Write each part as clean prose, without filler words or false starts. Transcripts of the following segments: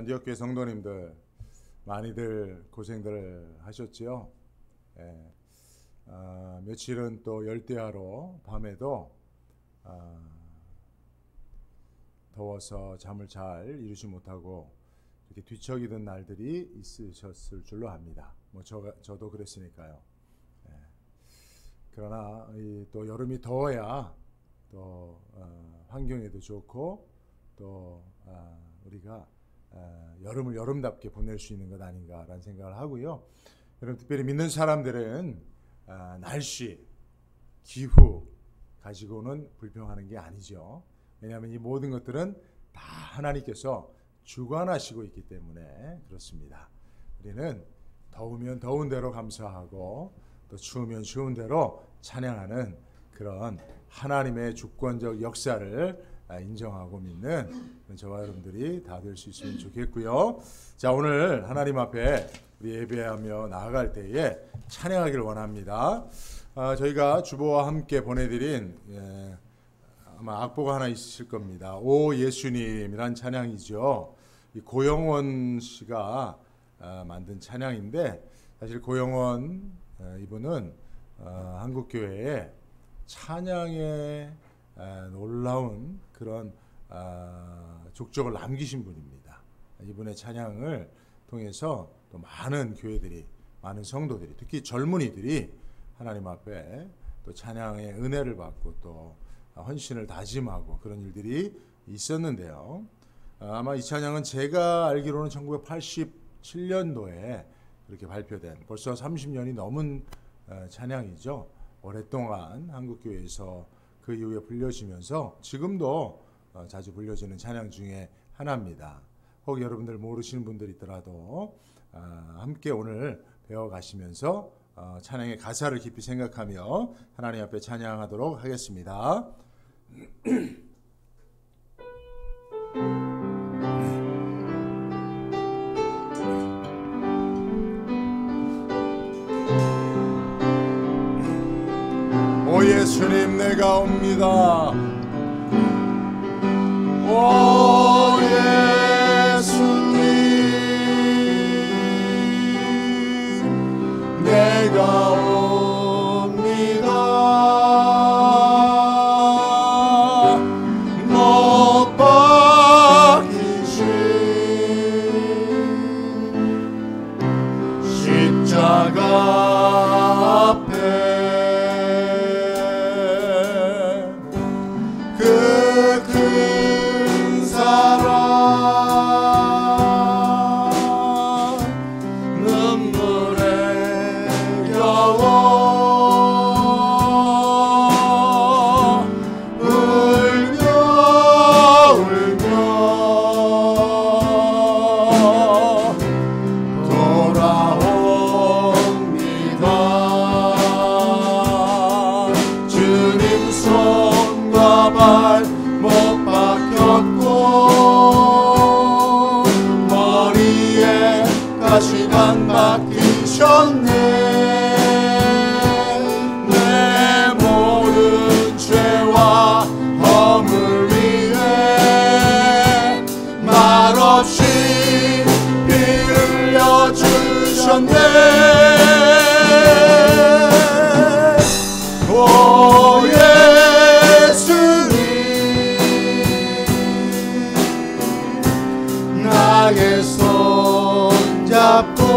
안디옥교회 성도님들 많이들 고생들 하셨지요. 며칠은 또 열대야로 밤에도 더워서 잠을 잘 이루지 못하고 이렇게 뒤척이던 날들이 있으셨을 줄로 압니다. 저도 그랬으니까요. 그러나 또 여름이 더워야 또 환경에도 좋고 또 우리가 여름을 여름답게 보낼 수 있는 것 아닌가라는 생각을 하고요. 여러분, 특별히 믿는 사람들은 날씨, 기후 가지고는 불평하는 게 아니죠. 왜냐하면 이 모든 것들은 다 하나님께서 주관하시고 있기 때문에 그렇습니다. 우리는 더우면 더운 대로 감사하고 또 추우면 추운 대로 찬양하는 그런 하나님의 주권적 역사를 인정하고 믿는 저와 여러분들이 다 될 수 있으면 좋겠고요. 자, 오늘 하나님 앞에 우리 예배하며 나아갈 때에 찬양하기를 원합니다. 저희가 주보와 함께 보내드린 아마 악보가 하나 있으실 겁니다. 오 예수님이란 찬양이죠. 이 고영원 씨가 만든 찬양인데, 사실 고영원 이분은 한국교회에 찬양의 놀라운 그런 족적을 남기신 분입니다. 이분의 찬양을 통해서 또 많은 교회들이, 많은 성도들이, 특히 젊은이들이 하나님 앞에 또 찬양의 은혜를 받고 또 헌신을 다짐하고 그런 일들이 있었는데요. 아마 이 찬양은 제가 알기로는 1987년도에 그렇게 발표된, 벌써 30년이 넘은 찬양이죠. 오랫동안 한국교회에서 그 이후에 불려지면서 지금도 자주 불려지는 찬양 중에 하나입니다. 혹 여러분들 모르시는 분들이 있더라도 함께 오늘 배워가시면서 찬양의 가사를 깊이 생각하며 하나님 앞에 찬양하도록 하겠습니다. 오 예수님 내가 옵니다. 오 예수님 내가 옵니다. 못 박히신 십자가 앞에 시간 맡기셨네. 내 모든 죄와 허물 위에 말없이 피 흘려주셨네. 오 예수님 나의 손 잡고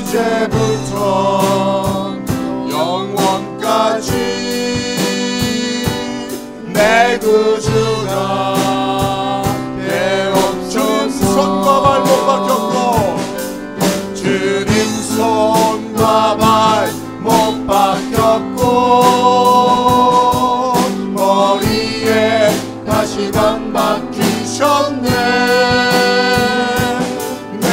이제부터 영원까지 내 구주가 되옵소서. 손과 발 못 박혔고 주님 손과 발 못 박혔고 머리에 가시관 박히셨네. 내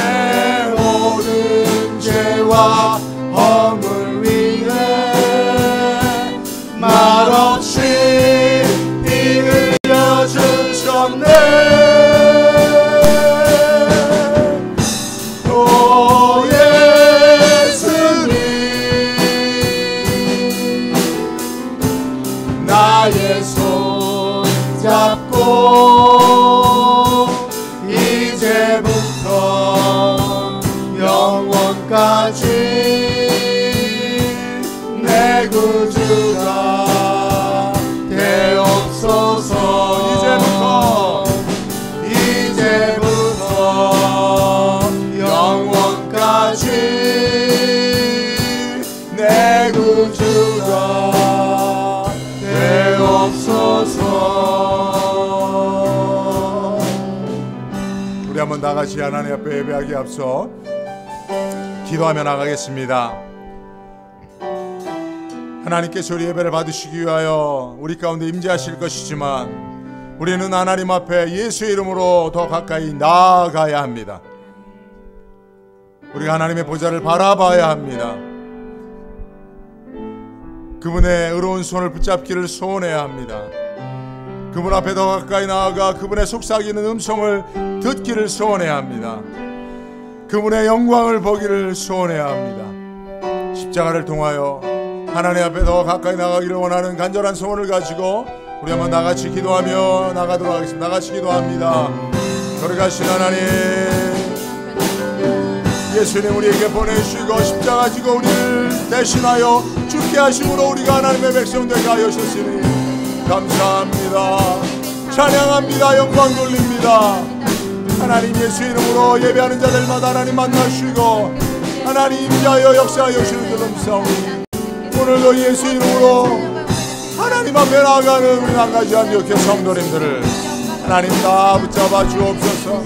우리 한번 다 같이 하나님 앞에 예배하기 앞서 기도하며 나가겠습니다. 하나님께서 우리 예배를 받으시기 위하여 우리 가운데 임재하실 것이지만 우리는 하나님 앞에 예수의 이름으로 더 가까이 나아가야 합니다. 우리가 하나님의 보좌를 바라봐야 합니다. 그분의 의로운 손을 붙잡기를 소원해야 합니다. 그분 앞에 더 가까이 나아가 그분의 속삭이는 음성을 듣기를 소원해야 합니다. 그분의 영광을 보기를 소원해야 합니다. 십자가를 통하여 하나님 앞에 더 가까이 나가기를 원하는 간절한 소원을 가지고 우리 한번 나같이 기도하며 나가도록 하겠습니다. 나같이 기도합니다. 거룩하신 하나님, 예수님 우리에게 보내주시고 십자가 지고 우리를 대신하여 죽게 하심으로 우리가 하나님의 백성 되게 하셨으니 감사합니다. 찬양합니다. 영광 돌립니다. 하나님 예수 이름으로 예배하는 자들마다 하나님 만나주시고 하나님 임재하여 역사하시는 줄 감사합니다. 오늘도 예수 이름으로 하나님 앞에 나아가는 우리 한 가지 안디옥 교회 성도님들을 하나님 다 붙잡아 주옵소서.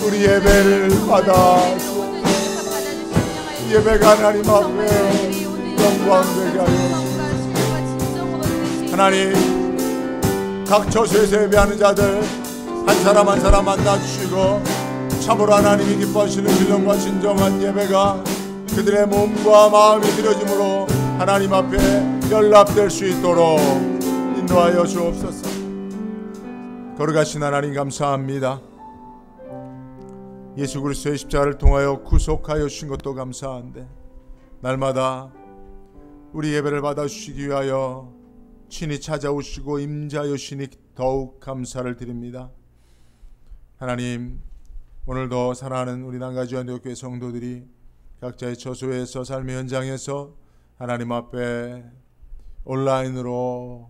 우리 예배를 받아 주옵소서. 예배가 하나님 앞에 영광되게 하여 하나님 각 처소에서 예배하는 자들 한 사람 한 사람 만나주시고 참으로 하나님이 기뻐하시는 신령과 진정한 예배가 그들의 몸과 마음이 드려짐으로 하나님 앞에 연락될 수 있도록 인도하여 주옵소서. 거룩하신 하나님 감사합니다. 예수 그리스도의 십자가를 통하여 구속하여 주신 것도 감사한데 날마다 우리 예배를 받아주시기 위하여 친히 찾아오시고 임재하여 주시니 더욱 감사를 드립니다. 하나님 오늘도 사랑하는 우리 남가주 안디옥교회 성도들이 각자의 처소에서 삶의 현장에서 하나님 앞에 온라인으로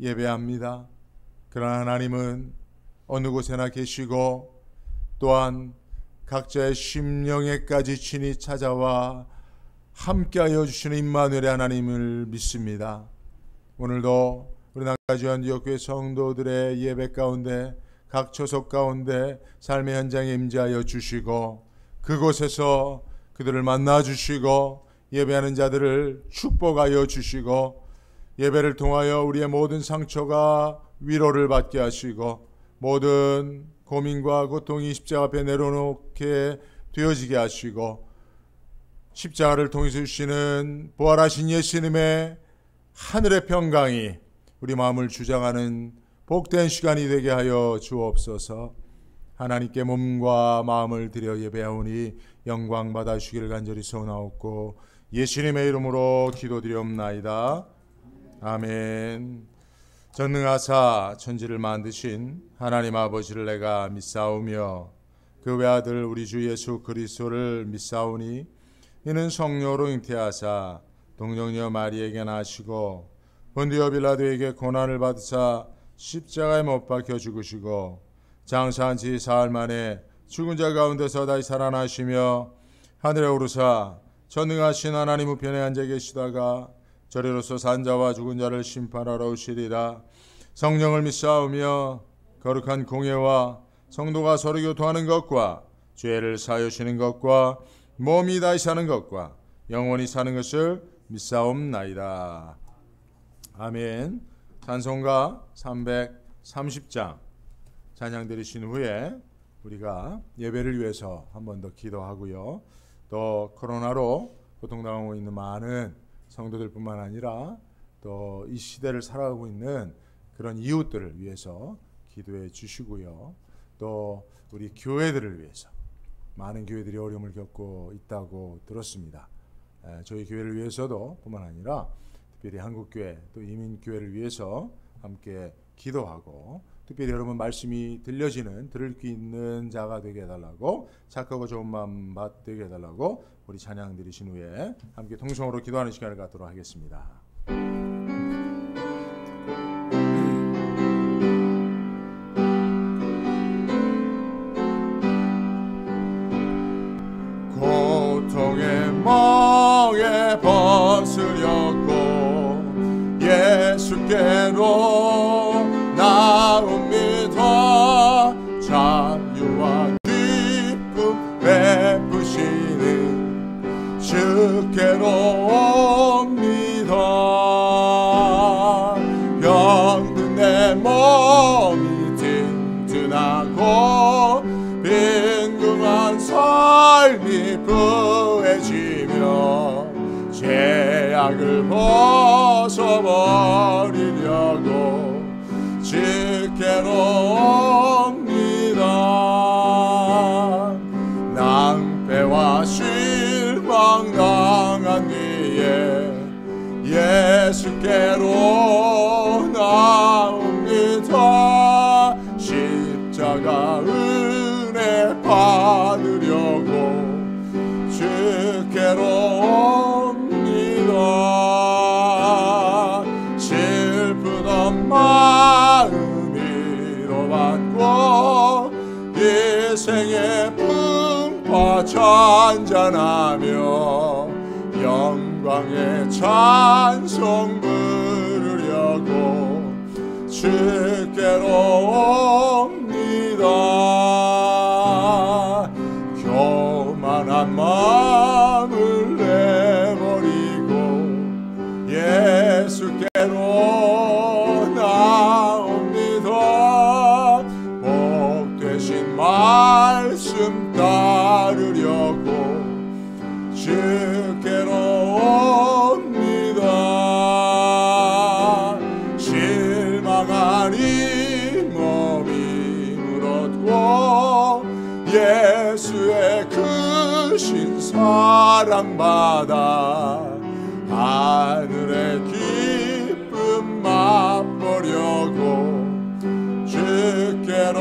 예배합니다. 그러나 하나님은 어느 곳에나 계시고 또한 각자의 심령에까지 친히 찾아와 함께하여 주시는 임마누엘의 하나님을 믿습니다. 오늘도 우리 남가주 안디옥교회 성도들의 예배 가운데 각 처소 가운데 삶의 현장에 임재하여 주시고 그곳에서 그들을 만나 주시고 예배하는 자들을 축복하여 주시고 예배를 통하여 우리의 모든 상처가 위로를 받게 하시고 모든 고민과 고통이 십자가 앞에 내려놓게 되어지게 하시고 십자가를 통해서 주시는 부활하신 예수님의 하늘의 평강이 우리 마음을 주장하는 복된 시간이 되게 하여 주옵소서. 하나님께 몸과 마음을 드려 예배하오니 영광 받아주시기를 간절히 소원하옵고 예수님의 이름으로 기도드리옵나이다. 아멘. 전능하사 천지를 만드신 하나님 아버지를 내가 믿사오며 그 외아들 우리 주 예수 그리스도를 믿사오니 이는 성령으로 잉태하사 동정녀 마리에게 나시고 본디오 빌라도에게 고난을 받으사 십자가에 못 박혀 죽으시고 장사한 지 사흘 만에 죽은 자 가운데서 다시 살아나시며 하늘에 오르사 전능하신 하나님 우편에 앉아 계시다가 저리로서 산자와 죽은 자를 심판하러 오시리라. 성령을 믿사오며 거룩한 공예와 성도가 서로 교통하는 것과 죄를 사하시는 것과 몸이 다시 사는 것과 영원히 사는 것을 믿사옵나이다. 아멘. 찬송가 330장 찬양 드리신 후에 우리가 예배를 위해서 한 번 더 기도하고요. 또 코로나로 고통당하고 있는 많은 성도들뿐만 아니라 또 이 시대를 살아가고 있는 그런 이웃들을 위해서 기도해 주시고요. 또 우리 교회들을 위해서 많은 교회들이 어려움을 겪고 있다고 들었습니다. 저희 교회를 위해서도 뿐만 아니라 특별히 한국교회 또 이민교회를 위해서 함께 기도하고 특별히 여러분 말씀이 들려지는 들을 귀 있는 자가 되게 해달라고 착하고 좋은 마음 되게 해달라고 우리 찬양 드리신 후에 함께 통성으로 기도하는 시간을 갖도록 하겠습니다. 고통의 멍에 벗으려고 예수께로 나옵니다. 자유와 기쁨 베푸시는 주께로 옵니다. 병든 내 몸이 튼튼하고 빈궁한 삶이 부해지며 죄악을 벗어버리려고 주께로 옵니다. 낭패와 실망 당한 뒤에 예수께로 나옵니다. 십자가 은혜 받으려고 주께로 옵니다. 슬프던 마음 위로받고 인생의 풍파 잔잔하며 영광의 찬송 부르려고 주께로 옵니다. 교만한 마음을 내버리고 예수께로 나옵니다. 복 되신 말씀 따르려고 주께로 옵니다. 실망한 이 몸이 물었고 예수의 크신 사랑받아 하늘의 기쁨 맛보려고 주께로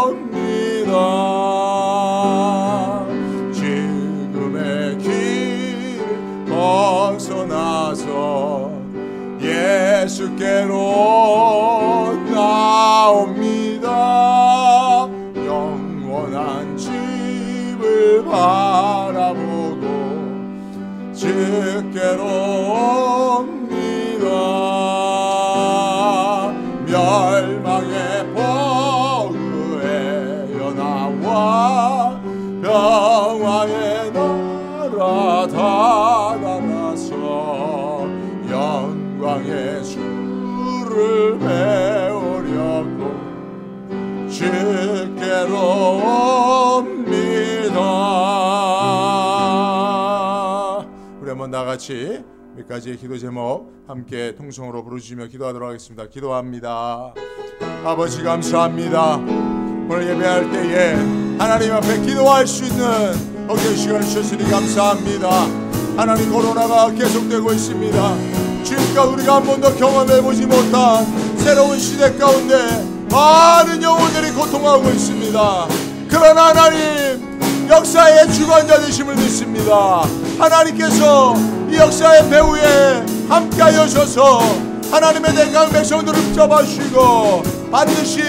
옵니다. 지금의 길 벗어나서 예수께로 나옵니다. 영원한 집을 바라보고 주께로 옵니다. 멸망의 보루에 나와 평화의 나라 다다라서 영광의 주를 배우려고 주께로 옵니다. 우리 한번 다같이 몇 가지의 기도 제목 함께 통성으로 부르시며 기도하도록 하겠습니다. 기도합니다. 아버지 감사합니다. 오늘 예배할 때에 하나님 앞에 기도할 수 있는 복된 시간을 주셨으니 감사합니다. 하나님, 코로나가 계속되고 있습니다. 지금까지 우리가 한 번도 경험해보지 못한 새로운 시대 가운데 많은 영혼들이 고통하고 있습니다. 그러나 하나님, 역사의 주관자 되심을 믿습니다. 하나님께서 이 역사의 배후에 함께하여 주셔서 하나님의 대강 백성들을 붙잡아주시고 반드시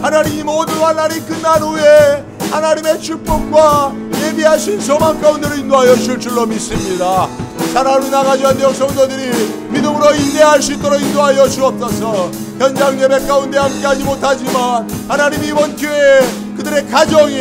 하나님 이 모든 환난이 끝난 후에 하나님의 축복과 예비하신 소망 가운데로 인도하여 주실 줄로 믿습니다. 사랑으로 나가지 않는 역성도들이 믿음으로 인내할 수 있도록 인도하여 주옵소서. 현장 예배 가운데 함께하지 못하지만 하나님 이번 기회에 그들의 가정이,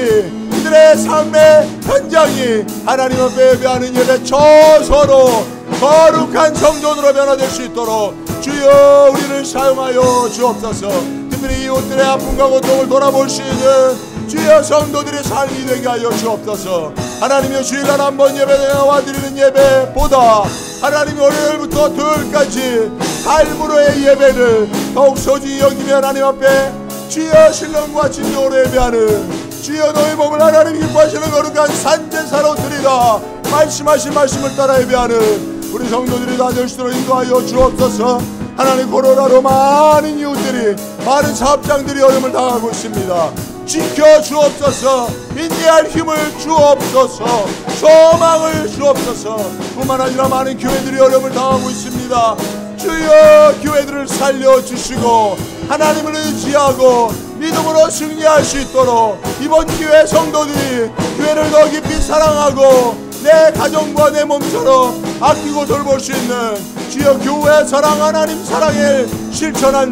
그들의 삶의 현장이 하나님 앞에 예배하는 예배 처소로 거룩한 성전으로 변화될 수 있도록 주여 우리를 사용하여 주옵소서. 특별히 이웃들의 아픔과 고통을 돌아볼 수 있는 주여 성도들의 삶이 되게 하여 주옵소서. 하나님의 주일날 한번 예배에 나와 드리는 예배보다 하나님 월요일부터 토요일까지 삶으로의 예배를 더욱 소중히 여기며 하나님 앞에 주여 신령과 진정으로 예배하는 주여 너의 몸을 하나님 기뻐하시는 거룩한 산제사로 드리라 말씀하신 말씀을 따라 예배하는 우리 성도들이 다 될 수 있도록 인도하여 주옵소서. 하나님, 코로나로 많은 이웃들이, 많은 사업장들이 어려움을 당하고 있습니다. 지켜 주옵소서. 인내할 힘을 주옵소서. 소망을 주옵소서. 뿐만 아니라 많은 교회들이 어려움을 당하고 있습니다. 주여 교회들을 살려주시고 하나님을 의지하고 믿음으로 승리할 수 있도록 이번 기회에 성도들이 교회를 더 깊이 사랑하고 내 가정과 내 몸처럼 아끼고 돌볼 수 있는 주여 교회 사랑, 하나님 사랑을 실천하는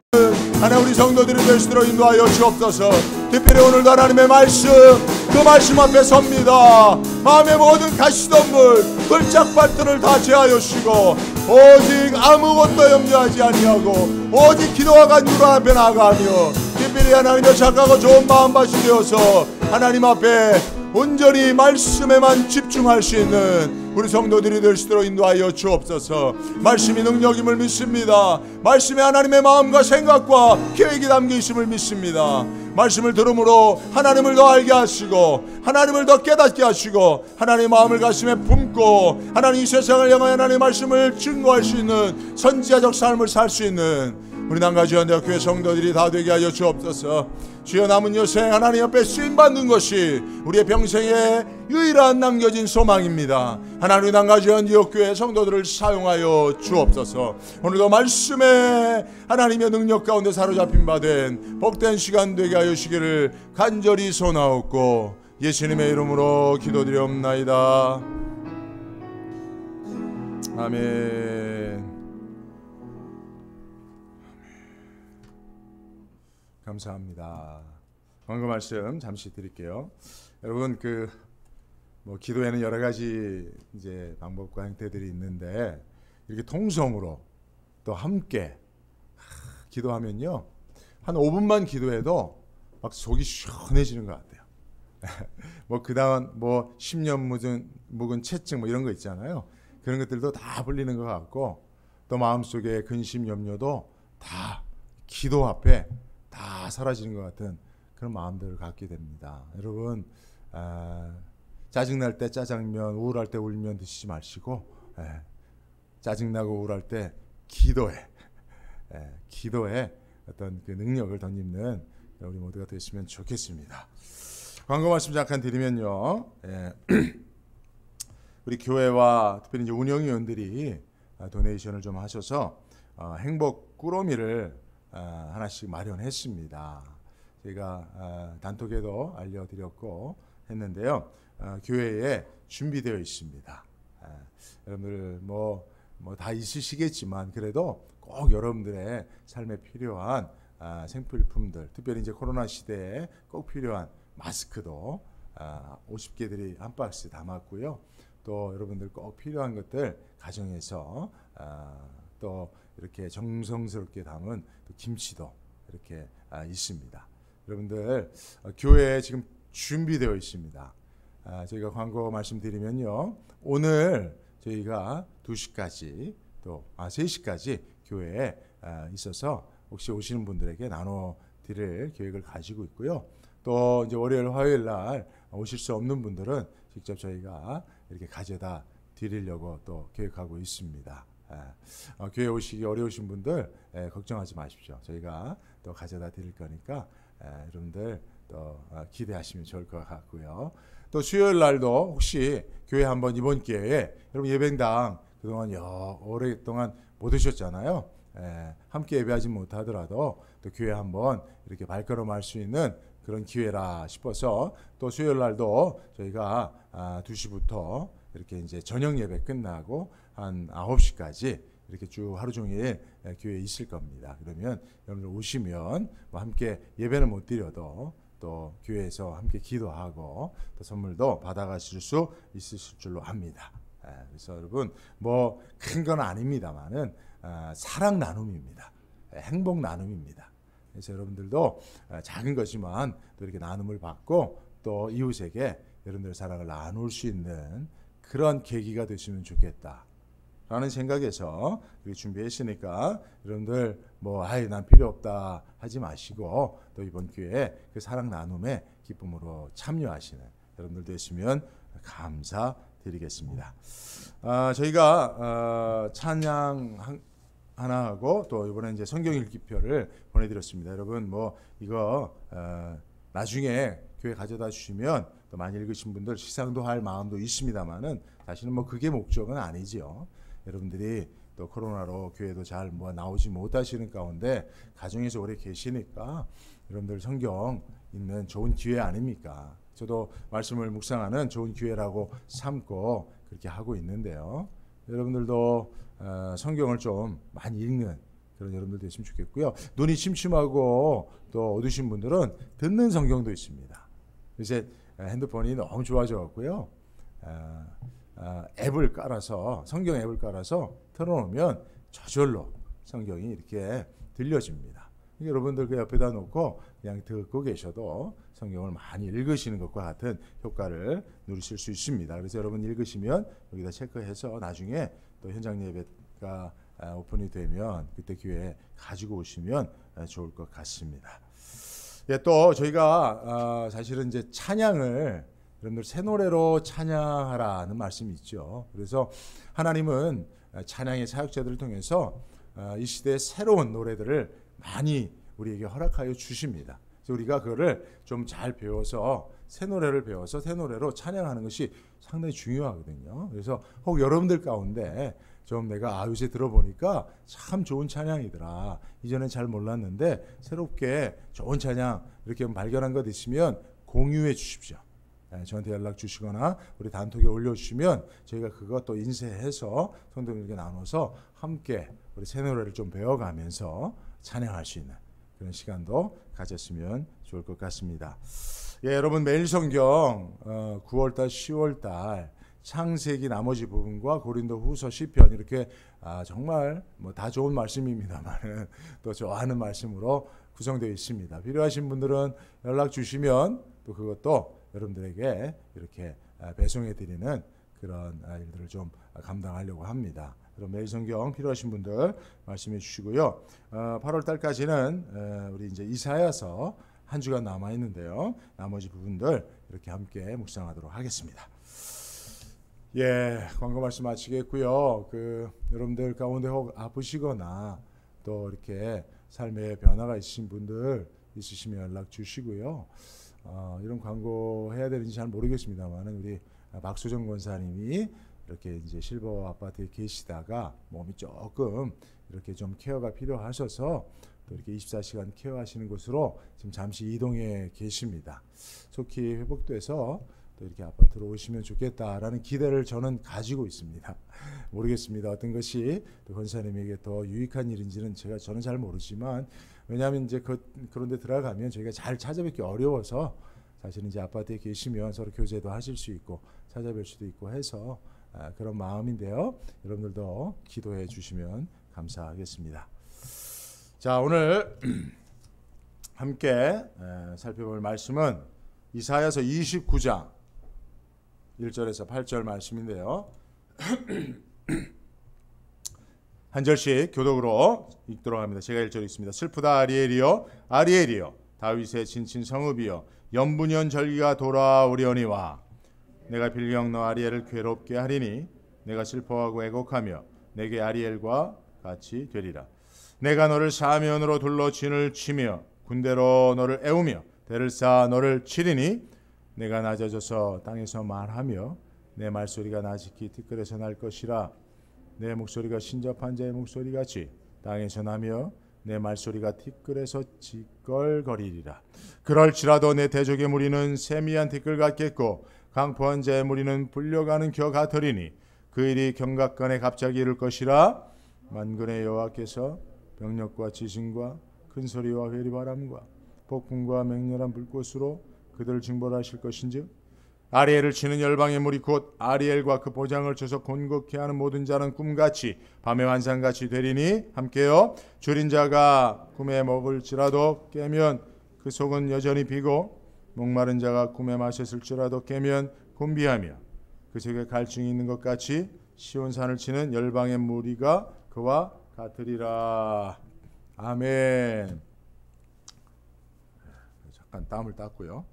하나님 우리 성도들이 될 수 있도록 인도하여 주옵소서. 특별히 오늘도 하나님의 말씀, 그 말씀 앞에 섭니다. 마음의 모든 가시덤불, 걸작발들을 다 제하여시고 오직 아무것도 염려하지 아니하고 오직 기도와 간구로 앞에 나아가며 특별히 하나님의 착하고 좋은 마음밭이 되어서 하나님 앞에 온전히 말씀에만 집중할 수 있는 우리 성도들이 될 수 있도록 인도하여 주옵소서. 말씀이 능력임을 믿습니다. 말씀에 하나님의 마음과 생각과 계획이 담겨 있음을 믿습니다. 말씀을 들음으로 하나님을 더 알게 하시고 하나님을 더 깨닫게 하시고 하나님의 마음을 가슴에 품고 하나님 이 세상을 향하여 하나님의 말씀을 증거할 수 있는 선지자적 삶을 살 수 있는 우리 남가지원대학교의 성도들이 다 되게 하여 주옵소서. 주여 남은 여생 하나님 앞에 쓰임받는 것이 우리의 평생에 유일한 남겨진 소망입니다. 하나님 남가지원대학교의 성도들을 사용하여 주옵소서. 오늘도 말씀에 하나님의 능력 가운데 사로잡힌 바 된 복된 시간 되게 하여 주시기를 간절히 소나옵고 예수님의 이름으로 기도드리옵나이다. 아멘. 감사합니다. 광고 말씀 잠시 드릴게요. 여러분 기도에는 여러 가지 이제 방법과 형태들이 있는데 이렇게 통성으로 또 함께 기도하면요 한 5분만 기도해도 막 속이 시원해지는 것 같아요. 그다음 10년 묵은 채증 이런 거 있잖아요. 그런 것들도 다 풀리는 것 같고 또 마음속에 근심 염려도 다 기도 앞에 다 사라지는 것 같은 그런 마음들을 갖게 됩니다. 여러분 짜증날 때 짜장면, 우울할 때 울면 드시지 마시고 짜증나고 우울할 때 기도에 어떤 그 능력을 덧입는 우리 모두가 되시면 좋겠습니다. 광고 말씀 잠깐 드리면요, 우리 교회와 특별히 이제 운영위원들이 도네이션을 좀 하셔서 행복 꾸러미를 하나씩 마련했습니다. 제가 단톡에도 알려드렸고 했는데요. 교회에 준비되어 있습니다. 여러분들 다 있으시겠지만 그래도 꼭 여러분들의 삶에 필요한 생필품들, 특별히 이제 코로나 시대에 꼭 필요한 마스크도 50개들이 한 박스 담았고요. 또 여러분들 꼭 필요한 것들 가정에서 또 이렇게 정성스럽게 담은 또 김치도 이렇게 있습니다. 여러분들 교회에 지금 준비되어 있습니다. 저희가 광고 말씀드리면요, 오늘 저희가 2시까지 또 3시까지 교회에 있어서 혹시 오시는 분들에게 나눠 드릴 계획을 가지고 있고요. 또 이제 월요일 화요일 날 오실 수 없는 분들은 직접 저희가 이렇게 가져다 드리려고 또 계획하고 있습니다. 교회 오시기 어려우신 분들 걱정하지 마십시오. 저희가 또 가져다 드릴 거니까 여러분들 또 기대하시면 좋을 것 같고요. 또 수요일 날도 혹시 교회 한번 이번 기회에 여러분 예배당 그동안 오랫동안 못 오셨잖아요. 함께 예배하지 못하더라도 또 교회 한번 이렇게 발걸음할 수 있는 그런 기회라 싶어서 또 수요일 날도 저희가 2시부터 이렇게 이제 저녁 예배 끝나고 한 9시까지 이렇게 쭉 하루 종일 교회에 있을 겁니다. 그러면 여러분들 오시면 함께 예배는 못 드려도 또 교회에서 함께 기도하고 또 선물도 받아가실 수 있으실 줄로 압니다. 그래서 여러분 큰 건 아닙니다만은 사랑 나눔입니다. 행복 나눔입니다. 그래서 여러분들도 작은 것이지만 또 이렇게 나눔을 받고 또 이웃에게 여러분들의 사랑을 나눌 수 있는 그런 계기가 되시면 좋겠다 라는 생각에서 준비했으니까 여러분들 난 필요 없다 하지 마시고 또 이번 기회에 그 사랑 나눔의 기쁨으로 참여하시는 여러분들 되시면 감사드리겠습니다. 저희가 찬양 하나 하고 또 이번에 이제 성경 읽기표를 보내드렸습니다. 여러분 이거 나중에 교회 가져다 주시면 또 많이 읽으신 분들 시상도 할 마음도 있습니다만은 사실은 그게 목적은 아니지요. 여러분들이 또 코로나로 교회도 잘 나오지 못하시는 가운데 가정에서 오래 계시니까 여러분들 성경 읽는 좋은 기회 아닙니까? 저도 말씀을 묵상하는 좋은 기회라고 삼고 그렇게 하고 있는데요. 여러분들도 성경을 좀 많이 읽는 그런 여러분들 되시면 좋겠고요. 눈이 침침하고 또 어두우신 분들은 듣는 성경도 있습니다. 이제 핸드폰이 너무 좋아져 갖고요. 앱을 깔아서 성경 앱을 깔아서 틀어놓으면 저절로 성경이 이렇게 들려집니다. 여러분들 그 옆에다 놓고 그냥 듣고 계셔도 성경을 많이 읽으시는 것과 같은 효과를 누리실 수 있습니다. 그래서 여러분 읽으시면 여기다 체크해서 나중에 또 현장 예배가 오픈이 되면 그때 교회에 가지고 오시면 좋을 것 같습니다. 예, 또 저희가 사실은 이제 찬양을 여러분들 새 노래로 찬양하라는 말씀이 있죠. 그래서 하나님은 찬양의 사역자들을 통해서 이 시대의 새로운 노래들을 많이 우리에게 허락하여 주십니다. 그래서 우리가 그거를 좀 잘 배워서 새 노래를 배워서 새 노래로 찬양하는 것이 상당히 중요하거든요. 그래서 혹 여러분들 가운데 좀 내가 요새 들어보니까 참 좋은 찬양이더라. 이전엔 잘 몰랐는데 새롭게 좋은 찬양 이렇게 발견한 것 있으면 공유해 주십시오. 저한테 연락 주시거나 우리 단톡에 올려주시면 저희가 그것도 인쇄해서 성도님들에게 나눠서 함께 우리 새 노래를 좀 배워가면서 찬양할 수 있는 그런 시간도 가졌으면 좋을 것 같습니다. 예, 여러분 매일 성경 9월달, 10월달 창세기 나머지 부분과 고린도후서 시편 이렇게 정말 뭐 다 좋은 말씀입니다만 또 좋아하는 말씀으로 구성되어 있습니다. 필요하신 분들은 연락 주시면 또 그것도 여러분들에게 이렇게 배송해 드리는 그런 일들을 좀 감당하려고 합니다. 그럼 매일 성경 필요하신 분들 말씀해 주시고요. 8월 달까지는 우리 이제 이사야서 한 주간 남아 있는데요. 나머지 부분들 이렇게 함께 묵상하도록 하겠습니다. 예, 광고 말씀 마치겠고요. 여러분들 가운데 혹 아프시거나 또 이렇게 삶의 변화가 있으신 분들 있으시면 연락 주시고요. 이런 광고 해야 되는지 잘 모르겠습니다만 우리 박수정 권사님이 이렇게 이제 실버 아파트에 계시다가 몸이 조금 이렇게 좀 케어가 필요하셔서 또 이렇게 24시간 케어하시는 곳으로 지금 잠시 이동해 계십니다. 속히 회복돼서 또 이렇게 아파트로 오시면 좋겠다라는 기대를 저는 가지고 있습니다. 모르겠습니다. 어떤 것이 또 권사님에게 더 유익한 일인지는 저는 잘 모르지만 왜냐하면 이제 그런데 들어가면 저희가 잘 찾아뵙기 어려워서 사실은 이제 아파트에 계시면 서로 교제도 하실 수 있고 찾아뵐 수도 있고 해서 그런 마음인데요. 여러분들도 기도해 주시면 감사하겠습니다. 자, 오늘 함께 살펴볼 말씀은 이사야서 29장 1절에서 8절 말씀인데요. 한 절씩 교독으로 읽도록 합니다. 제가 1절 읽습니다. 슬프다 아리엘이여 아리엘이여 다윗의 진친 성읍이여 연분연 절기가 돌아오려니와 내가 빌경 너 아리엘을 괴롭게 하리니 내가 슬퍼하고 애곡하며 내게 아리엘과 같이 되리라. 내가 너를 사면으로 둘러 진을 치며 군대로 너를 애우며 대를 쌓아 너를 치리니 내가 낮아져서 땅에서 말하며 내 말소리가 나지기 티끌에서 날 것이라. 내 목소리가 신접한 자의 목소리같이 땅에서 나며 내 말소리가 티끌에서 지껄거리리라. 그럴지라도 내 대적의 무리는 세미한 티끌 같겠고 강포한 자의 무리는 불려가는 겨 같으리니 그 일이 경각간에 갑자기 이를 것이라. 만군의 여호와께서 병력과 지진과 큰 소리와 회리바람과 폭풍과 맹렬한 불꽃으로 그들을 징벌하실 것인즉 아리엘을 치는 열방의 무리 곧 아리엘과 그 보장을 쳐서 곤곡해 하는 모든 자는 꿈같이 밤의 환상같이 되리니 함께요. 줄인 자가 꿈에 먹을지라도 깨면 그 속은 여전히 비고 목마른 자가 꿈에 마셨을지라도 깨면 곤비하며 그 속에 갈증이 있는 것 같이 시온산을 치는 열방의 무리가 그와 같으리라. 아멘. 잠깐 땀을 닦고요.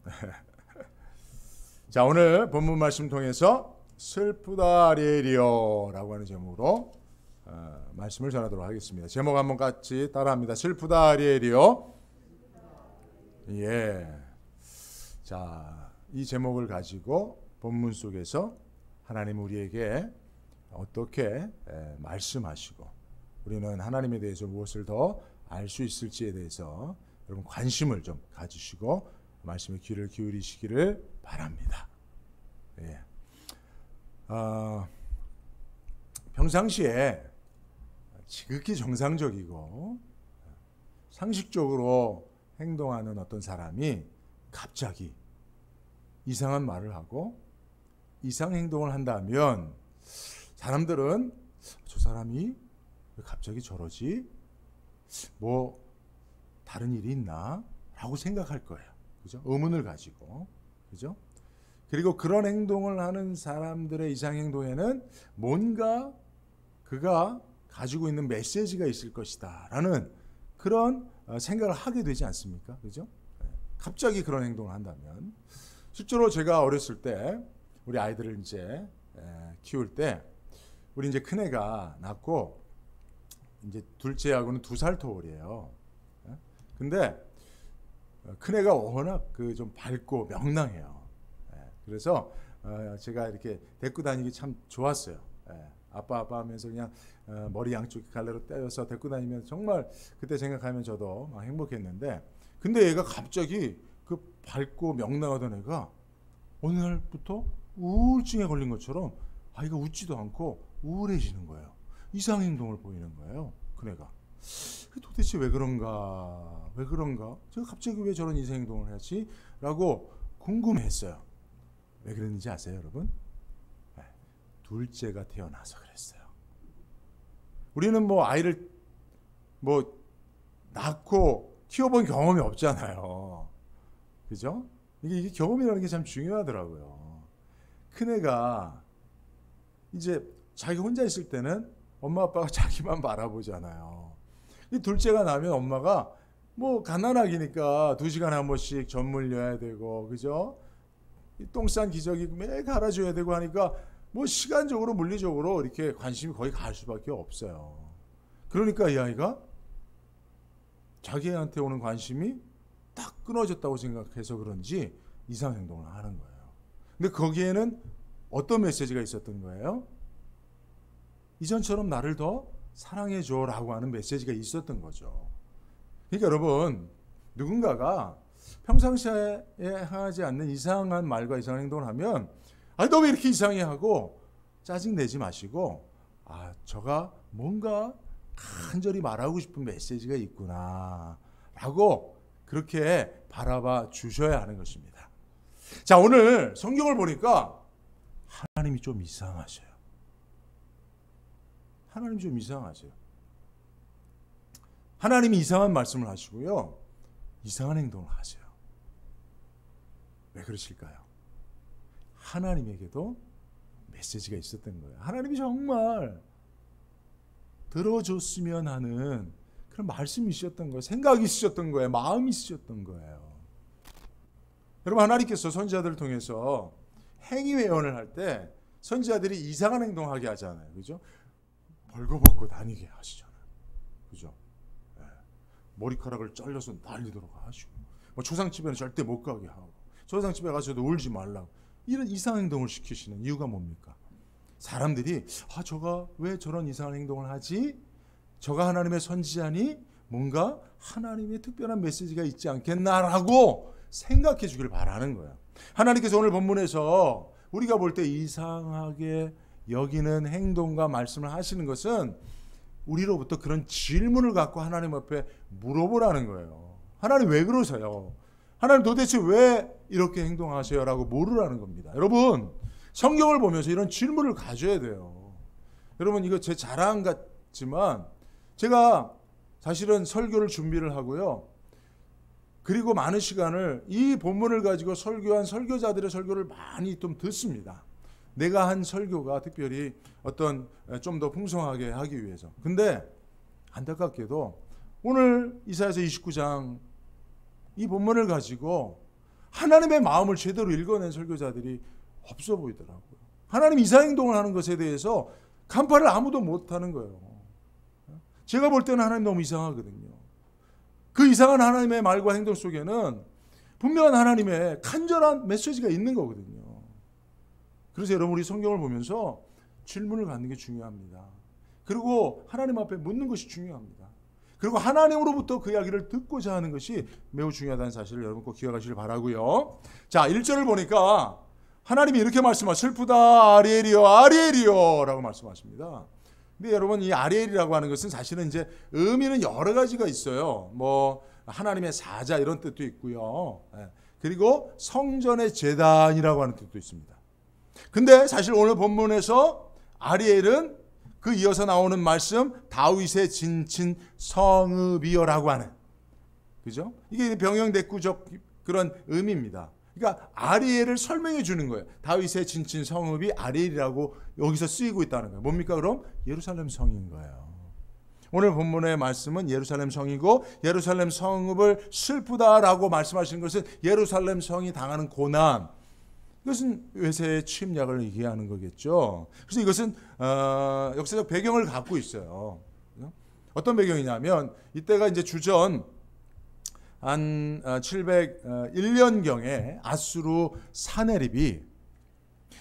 자, 오늘 본문 말씀 통해서 슬프다 아리엘이여 라고 하는 제목으로 말씀을 전하도록 하겠습니다. 제목 한번 같이 따라합니다. 슬프다 아리엘이여. 예. 자, 이 제목을 가지고 본문 속에서 하나님 우리에게 어떻게 말씀하시고 우리는 하나님에 대해서 무엇을 더 알 수 있을지에 대해서 여러분 관심을 좀 가지시고 말씀에 귀를 기울이시기를 바랍니다. 예. 평상시에 지극히 정상적이고 상식적으로 행동하는 어떤 사람이 갑자기 이상한 말을 하고 이상 행동을 한다면 사람들은 저 사람이 왜 갑자기 저러지? 뭐 다른 일이 있나? 라고 생각할 거예요. 그죠? 의문을 가지고. 그죠? 그리고 그런 행동을 하는 사람들의 이상 행동에는 뭔가 그가 가지고 있는 메시지가 있을 것이다 라는 그런 생각을 하게 되지 않습니까? 그죠? 갑자기 그런 행동을 한다면. 실제로 제가 어렸을 때 우리 아이들을 이제 키울 때 우리 이제 큰애가 낳고 이제 둘째하고는 2살 터울이에요. 근데 큰애가 워낙 그 좀 밝고 명랑해요. 그래서 제가 이렇게 데리고 다니기 참 좋았어요. 아빠 하면서 그냥 머리 양쪽 갈래로 떼어서 데리고 다니면 정말 그때 생각하면 저도 막 행복했는데, 근데 얘가 갑자기 그 밝고 명랑하던 애가 어느 날부터 우울증에 걸린 것처럼 아이가 웃지도 않고 우울해지는 거예요. 이상 행동을 보이는 거예요. 큰애가. 도대체 왜 그런가? 왜 그런가? 제가 갑자기 왜 저런 이상 행동을 하지? 라고 궁금했어요. 왜 그랬는지 아세요, 여러분? 둘째가 태어나서 그랬어요. 우리는 뭐 아이를 뭐 낳고 키워본 경험이 없잖아요. 그죠? 이게 경험이라는 게 참 중요하더라고요. 큰애가 이제 자기가 혼자 있을 때는 엄마 아빠가 자기만 바라보잖아요. 이 둘째가 나면 엄마가 뭐 갓난아기니까 2시간에 한 번씩 젖 물려야 되고, 그죠? 똥 싼 기저귀 매일 갈아줘야 되고 하니까 뭐 시간적으로 물리적으로 이렇게 관심이 거의 갈 수밖에 없어요. 그러니까 이 아이가 자기한테 오는 관심이 딱 끊어졌다고 생각해서 그런지 이상 행동을 하는 거예요. 근데 거기에는 어떤 메시지가 있었던 거예요? 이전처럼 나를 더 사랑해줘라고 하는 메시지가 있었던 거죠. 그러니까 여러분, 누군가가 평상시에 하지 않는 이상한 말과 이상한 행동을 하면 너 왜 이렇게 이상해 하고 짜증내지 마시고, 저가 뭔가 간절히 말하고 싶은 메시지가 있구나 라고 그렇게 바라봐 주셔야 하는 것입니다. 자, 오늘 성경을 보니까 하나님이 좀 이상하셔요. 하나님이 좀 이상하세요. 하나님이 이상한 말씀을 하시고요, 이상한 행동을 하세요. 왜 그러실까요? 하나님에게도 메시지가 있었던 거예요. 하나님이 정말 들어줬으면 하는 그런 말씀이 있었던 거예요. 생각이 있으셨던 거예요. 마음이 있으셨던 거예요. 여러분, 하나님께서 선지자들을 통해서 행위회원을 할 때 선지자들이 이상한 행동하게 하잖아요. 그죠? 벌거벗고 다니게 하시잖아요. 그죠? 머리카락을 잘려서 날리도록 하시고, 뭐 초상집에는 절대 못 가게 하고, 초상집에 가서도 울지 말라고, 이런 이상한 행동을 시키시는 이유가 뭡니까? 사람들이 저가 왜 저런 이상한 행동을 하지? 저가 하나님의 선지자니 뭔가 하나님의 특별한 메시지가 있지 않겠나라고 생각해 주길 바라는 거예요. 하나님께서 오늘 본문에서 우리가 볼 때 이상하게 여기는 행동과 말씀을 하시는 것은 우리로부터 그런 질문을 갖고 하나님 앞에 물어보라는 거예요. 하나님 왜 그러세요? 하나님 도대체 왜 이렇게 행동하세요? 라고 물으라는 겁니다. 여러분, 성경을 보면서 이런 질문을 가져야 돼요. 여러분, 이거 제 자랑 같지만 제가 사실은 설교를 준비를 하고요, 그리고 많은 시간을 이 본문을 가지고 설교한 설교자들의 설교를 많이 좀 듣습니다. 내가 한 설교가 특별히 어떤 좀 더 풍성하게 하기 위해서. 근데 안타깝게도 오늘 이사야서 29장 이 본문을 가지고 하나님의 마음을 제대로 읽어낸 설교자들이 없어 보이더라고요. 하나님 이상 행동을 하는 것에 대해서 간파를 아무도 못하는 거예요. 제가 볼 때는 하나님 너무 이상하거든요. 그 이상한 하나님의 말과 행동 속에는 분명한 하나님의 간절한 메시지가 있는 거거든요. 그래서 여러분, 우리 성경을 보면서 질문을 갖는 게 중요합니다. 그리고 하나님 앞에 묻는 것이 중요합니다. 그리고 하나님으로부터 그 이야기를 듣고자 하는 것이 매우 중요하다는 사실을 여러분 꼭 기억하시길 바라고요. 자, 1절을 보니까 하나님이 이렇게 말씀하십니다. 슬프다 아리엘이여 아리엘이여 라고 말씀하십니다. 근데 여러분, 이 아리엘이라고 하는 것은 사실은 이제 의미는 여러 가지가 있어요. 뭐 하나님의 사자 이런 뜻도 있고요. 그리고 성전의 제단이라고 하는 뜻도 있습니다. 근데 사실 오늘 본문에서 아리엘은 그 이어서 나오는 말씀, 다윗의 진친 성읍이여라고 하는, 그죠? 이게 병영대구적 그런 의미입니다. 그러니까 아리엘을 설명해 주는 거예요. 다윗의 진친 성읍이 아리엘이라고 여기서 쓰이고 있다는 거예요. 뭡니까 그럼? 예루살렘 성인 거예요. 오늘 본문의 말씀은 예루살렘 성이고, 예루살렘 성읍을 슬프다라고 말씀하시는 것은 예루살렘 성이 당하는 고난, 이것은 외세의 침략을 얘기하는 거겠죠. 그래서 이것은 역사적 배경을 갖고 있어요. 어떤 배경이냐면, 이때가 이제 주전 한 701년경에 아수르 사네립이,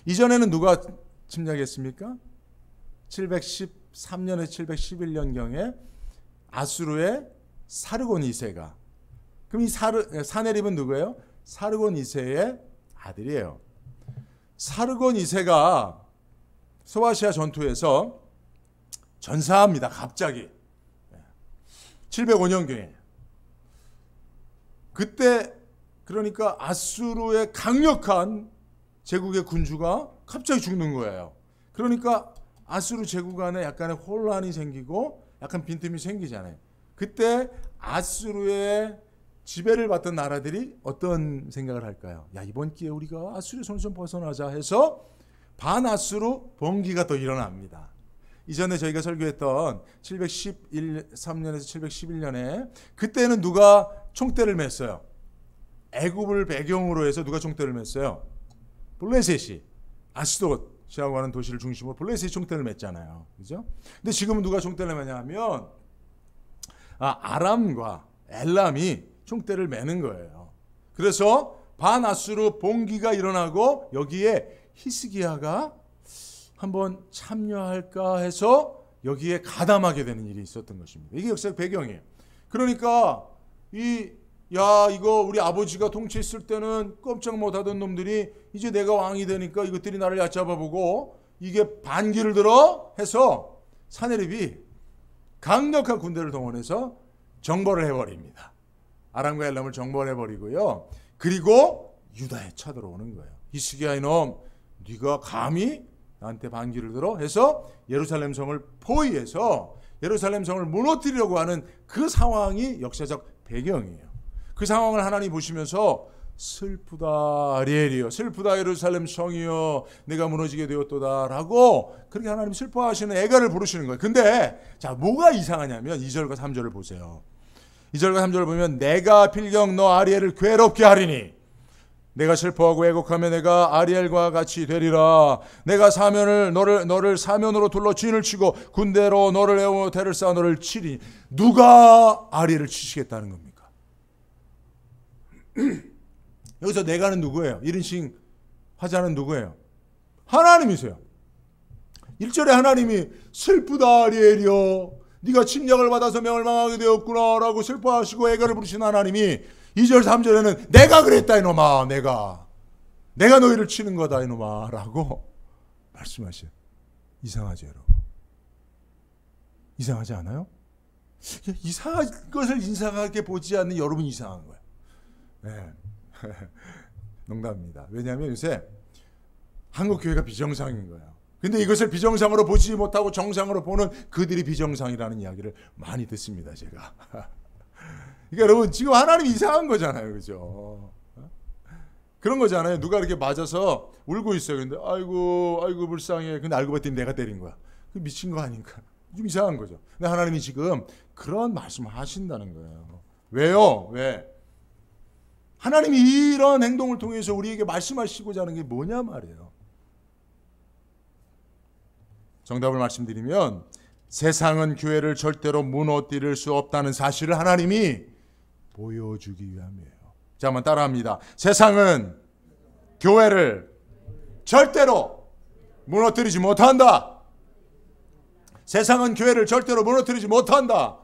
이전에는 누가 침략했습니까? 713년에 711년경에 아수르의 사르곤 2세가, 그럼 이 사네립은 누구예요? 사르곤 2세의 아들이에요. 사르곤 2세가 소아시아 전투에서 전사합니다. 갑자기 705년경에. 그때 그러니까 아수르의 강력한 제국의 군주가 갑자기 죽는 거예요. 그러니까 아수르 제국 안에 약간의 혼란이 생기고 약간 빈틈이 생기잖아요. 그때 아수르의 지배를 받던 나라들이 어떤 생각을 할까요? 야, 이번 기회에 우리가 아수르의 손에서 좀 벗어나자 해서 반아수르 봉기가 또 일어납니다. 이전에 저희가 설교했던 713년에서 711년에 그때는 누가 총대를 맸어요? 애굽을 배경으로 해서 누가 총대를 맸어요? 블레셋이, 아스돗이라고 하는 도시를 중심으로 블레셋이 총대를 맸잖아요. 그죠? 근데 지금은 누가 총대를 매냐면 아람과 엘람이 총대를 매는 거예요. 그래서 반아수르 봉기가 일어나고 여기에 히스기야가 한번 참여할까 해서 여기에 가담하게 되는 일이 있었던 것입니다. 이게 역사적 배경이에요. 그러니까 이거 우리 아버지가 통치했을 때는 꼼짝 못하던 놈들이 이제 내가 왕이 되니까 이것들이 나를 얕잡아보고 이게 반기를 들어 해서 사네립이 강력한 군대를 동원해서 정벌을 해버립니다. 아람과 엘람을 정벌해버리고요. 그리고 유다에 쳐들어오는 거예요. 히스기야 이놈, 네가 감히 나한테 반기를 들어 해서 예루살렘 성을 포위해서 예루살렘 성을 무너뜨리려고 하는 그 상황이 역사적 배경이에요. 그 상황을 하나님 보시면서 슬프다 아리엘이여, 슬프다 예루살렘 성이여, 내가 무너지게 되었도다 라고 그렇게 하나님 슬퍼하시는 애가를 부르시는 거예요. 근데 자, 뭐가 이상하냐면 2절과 3절을 보세요. 2절과 3절을 보면 내가 필경 너 아리엘을 괴롭게 하리니 내가 슬퍼하고 애곡하며 내가 아리엘과 같이 되리라. 내가 너를 사면으로 둘러 진을 치고 군대로 너를 에워 대를 쌓아 너를 치리. 누가 아리엘을 치시겠다는 겁니까? 여기서 내가는 누구예요? 1인칭 화자는 누구예요? 하나님이세요. 1절에 하나님이 슬프다 아리엘이여, 네가 침략을 받아서 멸망하게 되었구나 라고 슬퍼하시고 애가를 부르신 하나님이 2절 3절에는 내가 그랬다 이놈아, 내가 너희를 치는 거다 이놈아 라고 말씀하셔요. 이상하죠 여러분? 이상하지 않아요? 이상한 것을 이상하게 보지 않는 여러분이 이상한 거예요. 네. 농담입니다. 왜냐하면 요새 한국 교회가 비정상인 거예요. 근데 이것을 비정상으로 보지 못하고 정상으로 보는 그들이 비정상이라는 이야기를 많이 듣습니다, 제가. 그러니까 여러분, 지금 하나님이 이상한 거잖아요, 그죠? 그런 거잖아요. 누가 이렇게 맞아서 울고 있어요. 근데 아이고 불쌍해. 근데 알고 봤더니 내가 때린 거야. 그 미친 거 아닌가? 좀 이상한 거죠. 근데 하나님이 지금 그런 말씀을 하신다는 거예요. 왜요? 왜? 하나님이 이런 행동을 통해서 우리에게 말씀하시고자 하는 게 뭐냐 말이에요. 정답을 말씀드리면 세상은 교회를 절대로 무너뜨릴 수 없다는 사실을 하나님이 보여주기 위함이에요. 자, 한번 따라합니다. 세상은 교회를 절대로 무너뜨리지 못한다. 세상은 교회를 절대로 무너뜨리지 못한다.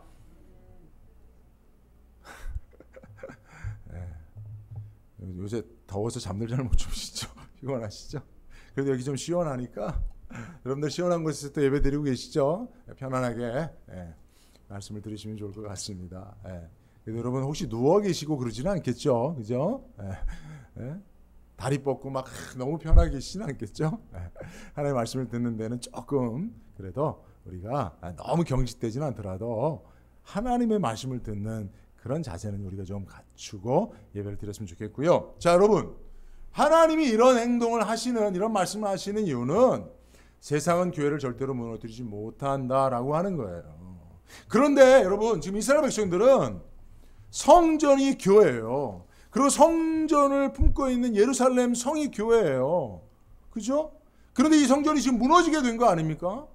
요새 더워서 잠들 잘 못 주무시죠? 피곤하시죠? 그래도 여기 좀 시원하니까 여러분들 시원한 곳에서 또 예배 드리고 계시죠? 편안하게 말씀을 들으시면 좋을 것 같습니다. 그래도 여러분 혹시 누워 계시고 그러지는 않겠죠? 그죠? 다리 뻗고 막 너무 편하게 계시지는 않겠죠? 하나님의 말씀을 듣는 데는 조금 그래도 우리가 너무 경직되지는 않더라도 하나님의 말씀을 듣는 그런 자세는 우리가 좀 갖추고 예배를 드렸으면 좋겠고요. 자, 여러분, 하나님이 이런 행동을 하시는, 이런 말씀을 하시는 이유는 세상은 교회를 절대로 무너뜨리지 못한다라고 하는 거예요. 그런데 여러분, 지금 이스라엘 백성들은 성전이 교회예요. 그리고 성전을 품고 있는 예루살렘 성이 교회예요. 그죠? 그런데 이 성전이 지금 무너지게 된 거 아닙니까?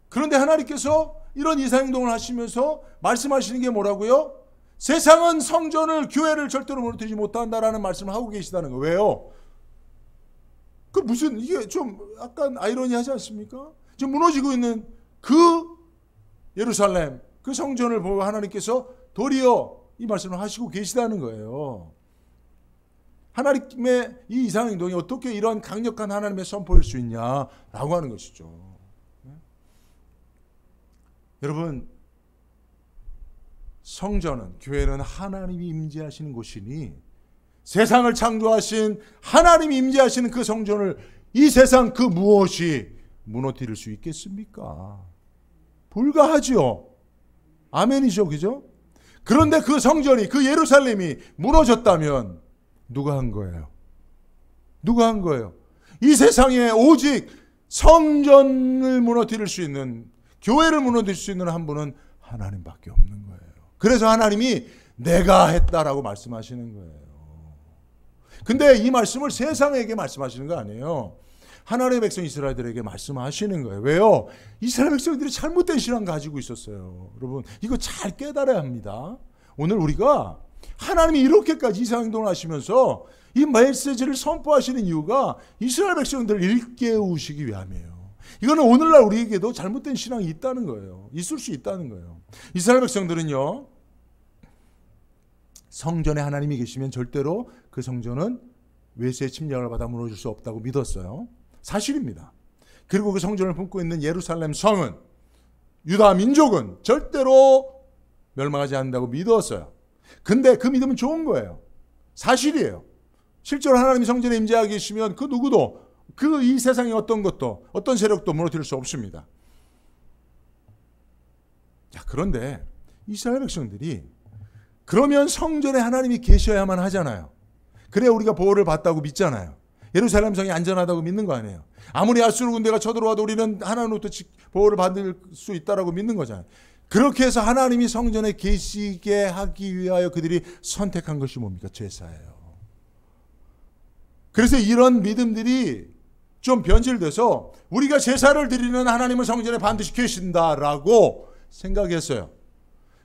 그런데 하나님께서 이런 이사행동을 하시면서 말씀하시는 게 뭐라고요? 세상은 성전을, 교회를 절대로 무너뜨리지 못한다라는 말씀을 하고 계시다는 거예요. 왜요? 그 무슨, 이게 좀 약간 아이러니하지 않습니까? 지금 무너지고 있는 그 예루살렘, 그 성전을 보고 하나님께서 도리어 이 말씀을 하시고 계시다는 거예요. 하나님의 이 이사행동이 어떻게 이런 강력한 하나님의 선포일 수 있냐라고 하는 것이죠. 여러분, 성전은, 교회는 하나님이 임재하시는 곳이니 세상을 창조하신 하나님이 임재하시는 그 성전을 이 세상 그 무엇이 무너뜨릴 수 있겠습니까? 불가하죠. 아멘이죠. 그죠? 그런데 그 성전이, 그 예루살렘이 무너졌다면 누가 한 거예요? 누가 한 거예요? 이 세상에 오직 성전을 무너뜨릴 수 있는, 교회를 무너뜨릴 수 있는 한 분은 하나님밖에 없는 거예요. 그래서 하나님이 내가 했다라고 말씀하시는 거예요. 근데 이 말씀을 세상에게 말씀하시는 거 아니에요. 하나님의 백성 이스라엘들에게 말씀하시는 거예요. 왜요? 이스라엘 백성들이 잘못된 신앙 가지고 있었어요. 여러분, 이거 잘 깨달아야 합니다. 오늘 우리가 하나님이 이렇게까지 이상행동을 하시면서 이 메시지를 선포하시는 이유가 이스라엘 백성들을 일깨우시기 위함이에요. 이거는 오늘날 우리에게도 잘못된 신앙이 있다는 거예요. 있을 수 있다는 거예요. 이스라엘 백성들은요, 성전에 하나님이 계시면 절대로 그 성전은 외세의 침략을 받아 무너질 수 없다고 믿었어요. 사실입니다. 그리고 그 성전을 품고 있는 예루살렘 성은, 유다 민족은 절대로 멸망하지 않는다고 믿었어요. 근데 그 믿음은 좋은 거예요. 사실이에요. 실제로 하나님이 성전에 임재하고 계시면 그 누구도, 그 이 세상의 어떤 것도, 어떤 세력도 무너뜨릴 수 없습니다. 자, 그런데 이스라엘 백성들이 그러면 성전에 하나님이 계셔야만 하잖아요. 그래야 우리가 보호를 받다고 믿잖아요. 예루살렘 성이 안전하다고 믿는 거 아니에요. 아무리 아수르 군대가 쳐들어와도 우리는 하나님으로부터 보호를 받을 수 있다라고 믿는 거잖아요. 그렇게 해서 하나님이 성전에 계시게 하기 위하여 그들이 선택한 것이 뭡니까? 제사예요. 그래서 이런 믿음들이 좀 변질돼서 우리가 제사를 드리는 하나님은 성전에 반드시 계신다라고 생각했어요.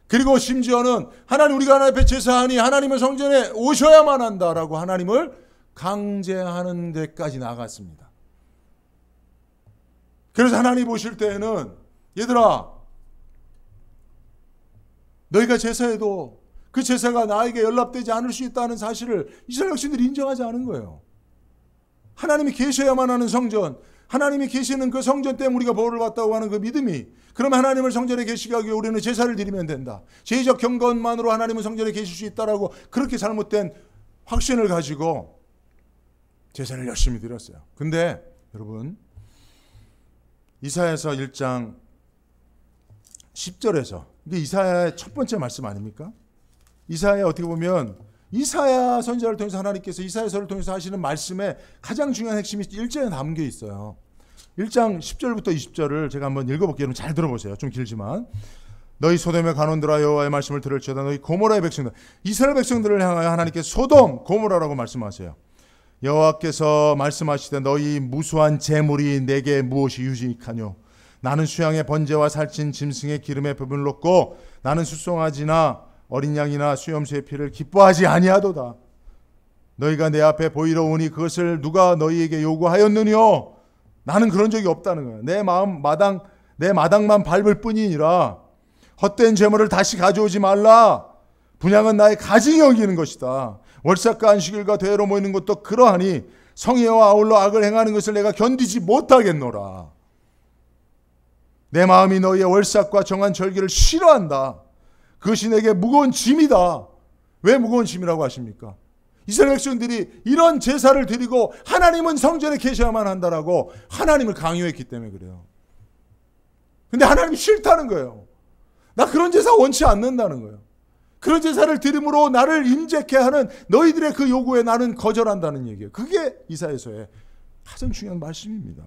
그리고 심지어는 하나님, 우리가 하나님 앞에 제사하니 하나님은 성전에 오셔야만 한다라고 하나님을 강제하는 데까지 나갔습니다. 그래서 하나님 보실 때에는, 얘들아, 너희가 제사해도 그 제사가 나에게 연락되지 않을 수 있다는 사실을 이스라엘 백성들이 인정하지 않은 거예요. 하나님이 계셔야만 하는 성전, 하나님이 계시는 그 성전 때문에 우리가 보호를 받다고 하는 그 믿음이, 그러면 하나님을 성전에 계시게 하기 위해 우리는 제사를 드리면 된다. 제의적 경건만으로 하나님은 성전에 계실 수 있다라고 그렇게 잘못된 확신을 가지고 제사를 열심히 드렸어요. 근데 여러분, 이사야서 1장 10절에서, 이게 이사야의 첫 번째 말씀 아닙니까? 이사야, 어떻게 보면 이사야 선지자를 통해서 하나님께서 이사야서를 통해서 하시는 말씀에 가장 중요한 핵심이 1절에 담겨 있어요. 1장 10절부터 20절을 제가 한번 읽어볼게요. 여러분 잘 들어보세요. 좀 길지만. 너희 소돔의 간원들아 여호와의 말씀을 들을지어다. 너희 고모라의 백성들, 이스라엘 백성들을 향하여 하나님께서 소돔, 고모라라고 말씀하세요. 여호와께서 말씀하시되 너희 무수한 재물이 내게 무엇이 유익하뇨? 나는 수양의 번제와 살찐 짐승의 기름에 배분을 넣고 나는 숫송아지나 어린 양이나 수염새의 피를 기뻐하지 아니하도다. 너희가 내 앞에 보이러 오니 그것을 누가 너희에게 요구하였느뇨? 나는 그런 적이 없다는 거예요. 내 마당만 밟을 뿐이니라. 헛된 재물을 다시 가져오지 말라. 분향은 나의 가증이 여기는 것이다. 월삭과 안식일과 대회로 모이는 것도 그러하니 성의와 아울러 악을 행하는 것을 내가 견디지 못하겠노라. 내 마음이 너희의 월삭과 정한 절기를 싫어한다. 그것이 내게 무거운 짐이다. 왜 무거운 짐이라고 하십니까? 이스라엘 백성들이 이런 제사를 드리고 하나님은 성전에 계셔야만 한다라고 하나님을 강요했기 때문에 그래요. 근데 하나님이 싫다는 거예요. 나 그런 제사 원치 않는다는 거예요. 그런 제사를 드림으로 나를 임재케 하는 너희들의 그 요구에 나는 거절한다는 얘기예요. 그게 이사야서의 가장 중요한 말씀입니다.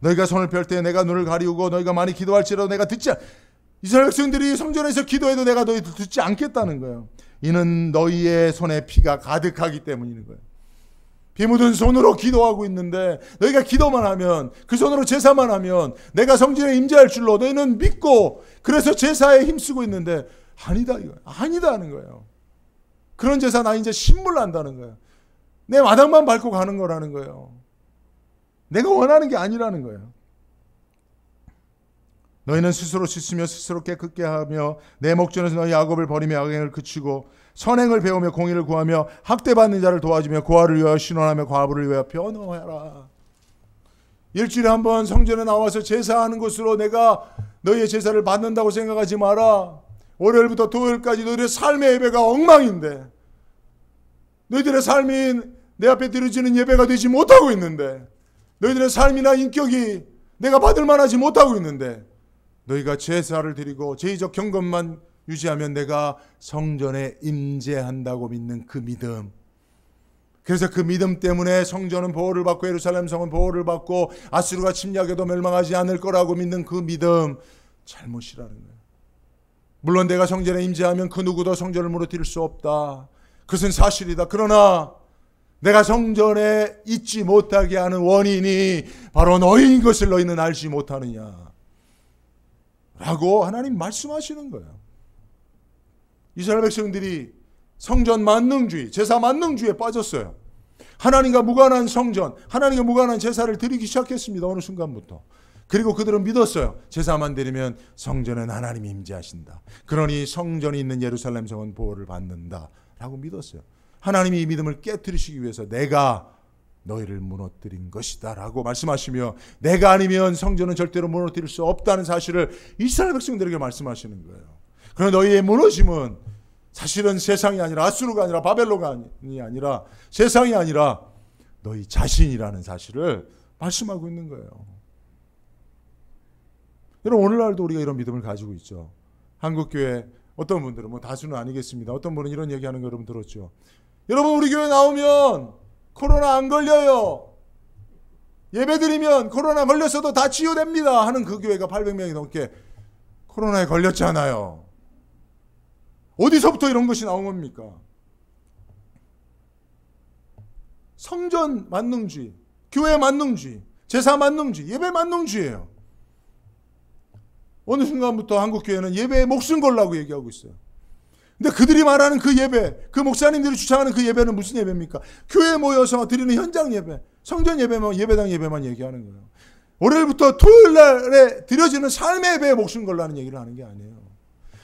너희가 손을 펼 때 내가 눈을 가리우고 너희가 많이 기도할지라도 내가 듣지 이스라엘 백성들이 성전에서 기도해도 내가 너희들 듣지 않겠다는 거예요. 이는 너희의 손에 피가 가득하기 때문인 거예요. 피 묻은 손으로 기도하고 있는데 너희가 기도만 하면 그 손으로 제사만 하면 내가 성전에 임재할 줄로 너희는 믿고 그래서 제사에 힘쓰고 있는데 아니다 이거 아니다 하는 거예요. 그런 제사 나 이제 신물난다는 거예요. 내 마당만 밟고 가는 거라는 거예요. 내가 원하는 게 아니라는 거예요. 너희는 스스로 씻으며 스스로 깨끗게 하며 내 목전에서 너희 악업을 버리며 악행을 그치고 선행을 배우며 공의를 구하며 학대받는 자를 도와주며 고아를 위하여 신원하며 과부를 위하여 변호하라. 일주일에 한 번 성전에 나와서 제사하는 것으로 내가 너희의 제사를 받는다고 생각하지 마라. 월요일부터 토요일까지 너희들의 삶의 예배가 엉망인데 너희들의 삶이 내 앞에 드려지는 예배가 되지 못하고 있는데 너희들의 삶이나 인격이 내가 받을 만하지 못하고 있는데 너희가 제사를 드리고 제의적 경건만 유지하면 내가 성전에 임재한다고 믿는 그 믿음. 그래서 그 믿음 때문에 성전은 보호를 받고 예루살렘 성은 보호를 받고 아수르가 침략해도 멸망하지 않을 거라고 믿는 그 믿음 잘못이라는 거예요. 물론 내가 성전에 임재하면 그 누구도 성전을 무너뜨릴 수 없다. 그것은 사실이다. 그러나 내가 성전에 있지 못하게 하는 원인이 바로 너희인 것을 너희는 알지 못하느냐 라고 하나님 말씀하시는 거예요. 이스라엘 백성들이 성전 만능주의, 제사 만능주의에 빠졌어요. 하나님과 무관한 성전, 하나님과 무관한 제사를 드리기 시작했습니다. 어느 순간부터. 그리고 그들은 믿었어요. 제사만 드리면 성전은 하나님이 임재하신다. 그러니 성전이 있는 예루살렘 성은 보호를 받는다 라고 믿었어요. 하나님이 이 믿음을 깨뜨리시기 위해서 내가 너희를 무너뜨린 것이다 라고 말씀하시며 내가 아니면 성전은 절대로 무너뜨릴 수 없다는 사실을 이스라엘 백성들에게 말씀하시는 거예요. 그러나 너희의 무너짐은 사실은 세상이 아니라 아수르가 아니라 바벨론이 아니라 세상이 아니라 너희 자신이라는 사실을 말씀하고 있는 거예요. 여러분 오늘날도 우리가 이런 믿음을 가지고 있죠. 한국교회 어떤 분들은 뭐 다수는 아니겠습니다. 어떤 분은 이런 얘기하는 거 여러분 들었죠. 여러분 우리 교회 나오면 코로나 안 걸려요. 예배드리면 코로나 걸렸어도 다 치유됩니다 하는 그 교회가 800명이 넘게 코로나에 걸렸잖아요. 어디서부터 이런 것이 나온 겁니까? 성전 만능주의, 교회 만능주의, 제사 만능주의, 예배 만능주의예요. 어느 순간부터 한국교회는 예배에 목숨 걸라고 얘기하고 있어요. 근데 그들이 말하는 그 예배, 그 목사님들이 주창하는 그 예배는 무슨 예배입니까? 교회에 모여서 드리는 현장 예배, 성전 예배만, 예배당 예배만 얘기하는 거예요. 월요일부터 토요일 날에 드려지는 삶의 예배에 목숨 걸라는 얘기를 하는 게 아니에요.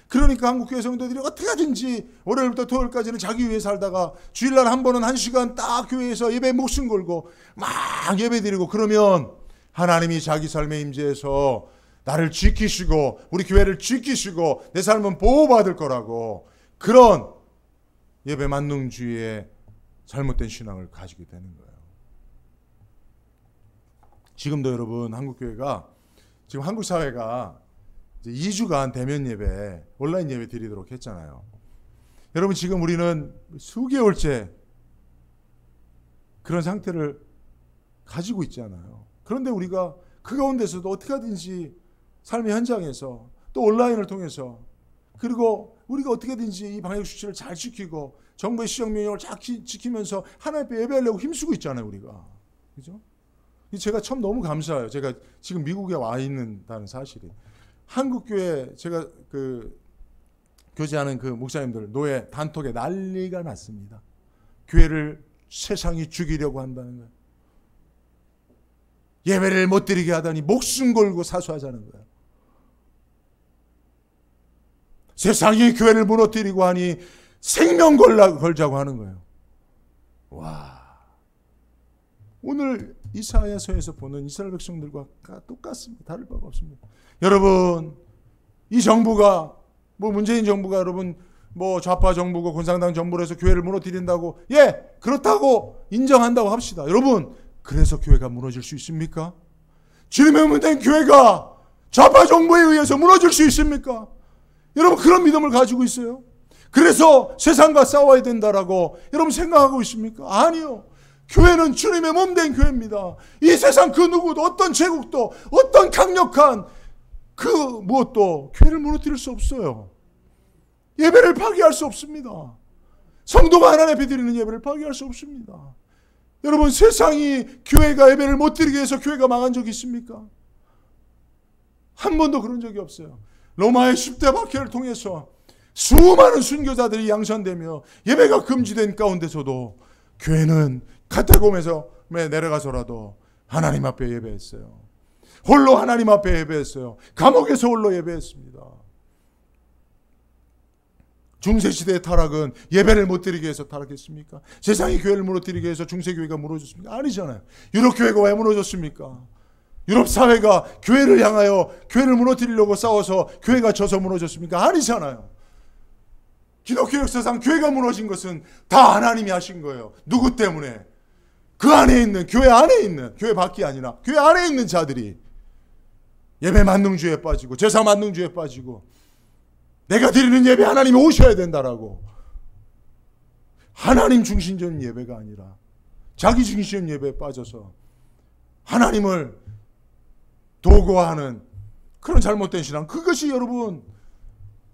그러니까 한국교회 성도들이 어떻게 하든지 월요일부터 토요일까지는 자기 위해 살다가 주일날 한 번은 1시간 딱 교회에서 예배에 목숨 걸고 막 예배 드리고 그러면 하나님이 자기 삶에 임재해서 나를 지키시고 우리 교회를 지키시고 내 삶은 보호받을 거라고 그런 예배 만능주의의 잘못된 신앙을 가지게 되는 거예요. 지금도 여러분 한국교회가 지금 한국 사회가 이제 2주간 대면 예배, 온라인 예배 드리도록 했잖아요. 여러분 지금 우리는 수개월째 그런 상태를 가지고 있잖아요. 그런데 우리가 그 가운데서도 어떻게 하든지 삶의 현장에서 또 온라인을 통해서 그리고 우리가 어떻게든지 이 방역수칙을 잘 지키고 정부의 시정명령을 잘 지키면서 하나님 앞에 예배하려고 힘쓰고 있잖아요. 우리가. 그죠? 제가 참 너무 감사해요. 제가 지금 미국에 와 있는다는 사실이. 한국교회 제가 그 교제하는 그 목사님들 노예 단톡에 난리가 났습니다. 교회를 세상이 죽이려고 한다는 거예요. 예배를 못 드리게 하다니 목숨 걸고 사수하자는 거예요. 세상이 교회를 무너뜨리고 하니 생명 걸자고 하는 거예요. 와, 오늘 이사야서에서 보는 이스라엘 백성들과 똑같습니다. 다를 바가 없습니다. 여러분, 이 정부가 문재인 정부가 여러분 좌파 정부고 공산당 정부로 해서 교회를 무너뜨린다고, 그렇다고 인정한다고 합시다. 여러분, 그래서 교회가 무너질 수 있습니까? 주님의 몸 된 교회가 좌파 정부에 의해서 무너질 수 있습니까? 여러분, 그런 믿음을 가지고 있어요? 그래서 세상과 싸워야 된다라고 여러분 생각하고 있습니까? 아니요. 교회는 주님의 몸 된 교회입니다. 이 세상 그 누구도, 어떤 제국도, 어떤 강력한 무엇도 교회를 무너뜨릴 수 없어요. 예배를 파괴할 수 없습니다. 성도가 하나님 앞에 드리는 예배를 파괴할 수 없습니다. 여러분, 세상이 교회가 예배를 못 드리게 해서 교회가 망한 적이 있습니까? 한 번도 그런 적이 없어요. 로마의 10대 박해를 통해서 수많은 순교자들이 양산되며 예배가 금지된 가운데서도 교회는 카타콤에서 내려가서라도 하나님 앞에 예배했어요. 홀로 하나님 앞에 예배했어요. 감옥에서 홀로 예배했습니다. 중세시대의 타락은 예배를 못 드리게 해서 타락했습니까? 세상이 교회를 무너뜨리게 해서 중세교회가 무너졌습니까? 아니잖아요. 유럽교회가 왜 무너졌습니까? 유럽 사회가 교회를 향하여 교회를 무너뜨리려고 싸워서 교회가 져서 무너졌습니까? 아니잖아요. 기독교 역사상 교회가 무너진 것은 다 하나님이 하신 거예요. 누구 때문에? 그 안에 있는, 교회 안에 있는, 교회 밖이 아니라 교회 안에 있는 자들이 예배 만능주의에 빠지고 제사 만능주의에 빠지고 내가 드리는 예배 하나님이 오셔야 된다라고 하나님 중심적인 예배가 아니라 자기 중심적인 예배에 빠져서 하나님을 도구화하는 그런 잘못된 신앙, 그것이 여러분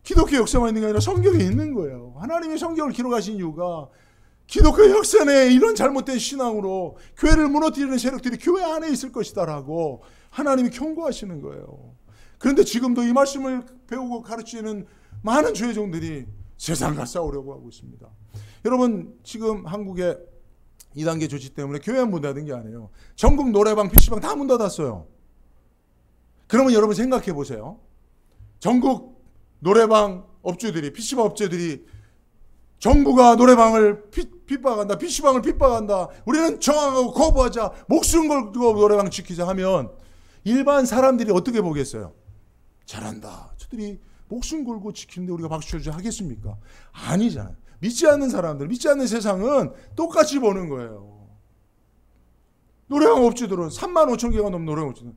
기독교 역사만 있는 게 아니라 성경에 있는 거예요. 하나님이 성경을 기록하신 이유가 기독교 역사 내에 이런 잘못된 신앙으로 교회를 무너뜨리는 세력들이 교회 안에 있을 것이다라고 하나님이 경고하시는 거예요. 그런데 지금도 이 말씀을 배우고 가르치는 많은 주의종들이 세상과 싸우려고 하고 있습니다. 여러분, 지금 한국의 2단계 조치 때문에 교회만 문 닫은 게 아니에요. 전국 노래방, PC방 다 문 닫았어요. 그러면 여러분 생각해 보세요. 전국 노래방 업주들이, PC방 업주들이 정부가 노래방을 핍박한다, PC방을 핍박한다, 우리는 저항하고 거부하자, 목숨 걸고 노래방 지키자 하면 일반 사람들이 어떻게 보겠어요? 잘한다. 저들이 목숨 걸고 지키는데 우리가 박수 쳐주자 하겠습니까? 아니잖아요. 믿지 않는 사람들, 믿지 않는 세상은 똑같이 보는 거예요. 노래방 업주들은 3만 5천 개가 넘는 노래방 업주들은,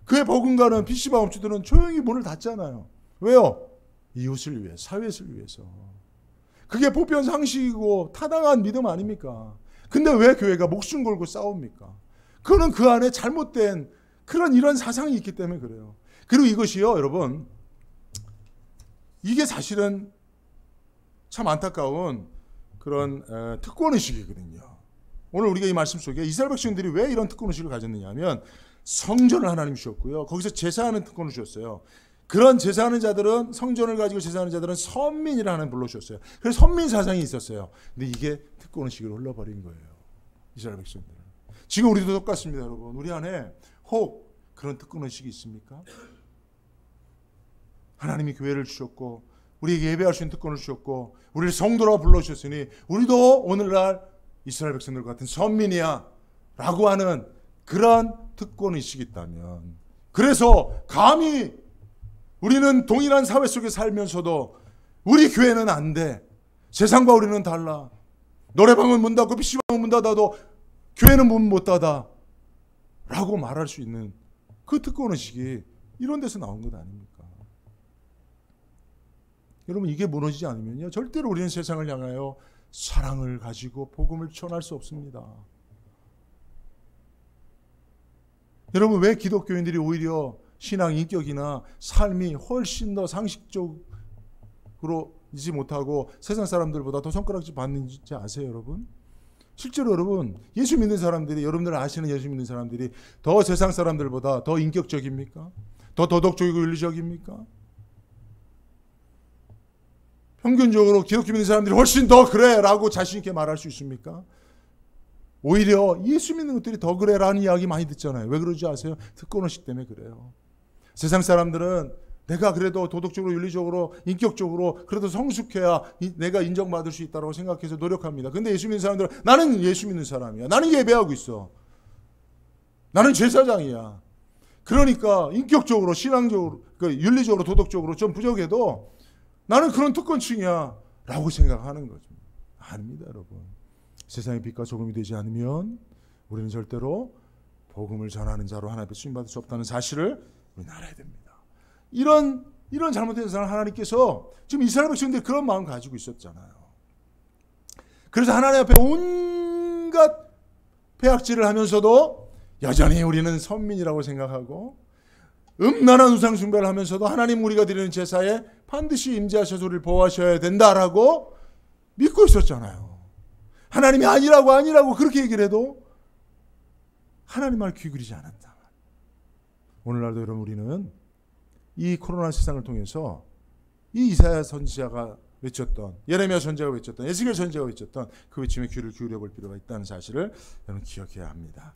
그에 버금가는 PC방 업주들은 조용히 문을 닫잖아요. 왜요? 이웃을 위해, 사회를 위해서. 그게 보편 상식이고 타당한 믿음 아닙니까? 근데 왜 교회가 목숨 걸고 싸웁니까? 그거는 그 안에 잘못된 이런 사상이 있기 때문에 그래요. 그리고 이것이요, 여러분, 이게 사실은 참 안타까운 그런 특권의식이거든요. 오늘 우리가 이 말씀 속에 이스라엘 백성들이 왜 이런 특권의식을 가졌느냐 하면 성전을 하나님 주셨고요. 거기서 제사하는 특권을 주셨어요. 그런 제사하는 자들은, 성전을 가지고 제사하는 자들은 선민이라는 불러주셨어요. 그래서 선민 사상이 있었어요. 근데 이게 특권의식으로 흘러버린 거예요. 이스라엘 백성들은. 지금 우리도 똑같습니다, 여러분. 우리 안에 혹 그런 특권의식이 있습니까? 하나님이 교회를 주셨고 우리에게 예배할 수 있는 특권을 주셨고 우리를 성도라고 불러주셨으니 우리도 오늘날 이스라엘 백성들 같은 선민이야 라고 하는 그런 특권의식이 있다면, 그래서 감히 우리는 동일한 사회 속에 살면서도 우리 교회는 안 돼, 세상과 우리는 달라, 노래방은 문 닫고 PC방은 문 닫아도 교회는 문 못 닫아 라고 말할 수 있는 그 특권의식이 이런 데서 나온 것 아닙니까? 여러분, 이게 무너지지 않으면요, 절대로 우리는 세상을 향하여 사랑을 가지고 복음을 전할 수 없습니다. 여러분, 왜 기독교인들이 오히려 신앙 인격이나 삶이 훨씬 더 상식적으로 이지 못하고 세상 사람들보다 더 손가락질 받는지 아세요, 여러분? 실제로 여러분, 예수 믿는 사람들이, 여러분들 아시는 예수 믿는 사람들이 더 세상 사람들보다 더 인격적입니까? 더 도덕적이고 윤리적입니까? 평균적으로 기독교 믿는 사람들이 훨씬 더 그래 라고 자신 있게 말할 수 있습니까? 오히려 예수 믿는 것들이 더 그래 라는 이야기 많이 듣잖아요. 왜 그러지 아세요? 특권의식 때문에 그래요. 세상 사람들은 내가 그래도 도덕적으로, 윤리적으로, 인격적으로 그래도 성숙해야 내가 인정받을 수 있다고 생각해서 노력합니다. 근데 예수 믿는 사람들은 나는 예수 믿는 사람이야, 나는 예배하고 있어, 나는 제사장이야. 그러니까 인격적으로, 신앙적으로, 윤리적으로, 도덕적으로 좀 부족해도 나는 그런 특권층이야 라고 생각하는 거죠. 아닙니다, 여러분. 세상의 빛과 소금이 되지 않으면 우리는 절대로 복음을 전하는 자로 하나님 앞에 쓰임받을 수 없다는 사실을 우리는 알아야 됩니다. 이런 잘못된 사람 하나님께서 지금 이스라엘 백성들이 그런 마음 가지고 있었잖아요. 그래서 하나님 앞에 온갖 폐악질을 하면서도 여전히 우리는 선민이라고 생각하고 음란한 우상 숭배를 하면서도 하나님 우리가 드리는 제사에 반드시 임재하셔서 우리를 보호하셔야 된다라고 믿고 있었잖아요. 하나님이 아니라고 그렇게 얘기를 해도 하나님 말 귀 기울이지 않았다. 오늘날도 여러분 우리는 이 코로나 세상을 통해서 이 이사야 선지자가 외쳤던, 예레미야 선지자가 외쳤던, 에스겔 선지자가 외쳤던 그 외침에 귀를 기울여 볼 필요가 있다는 사실을 여러분 기억해야 합니다.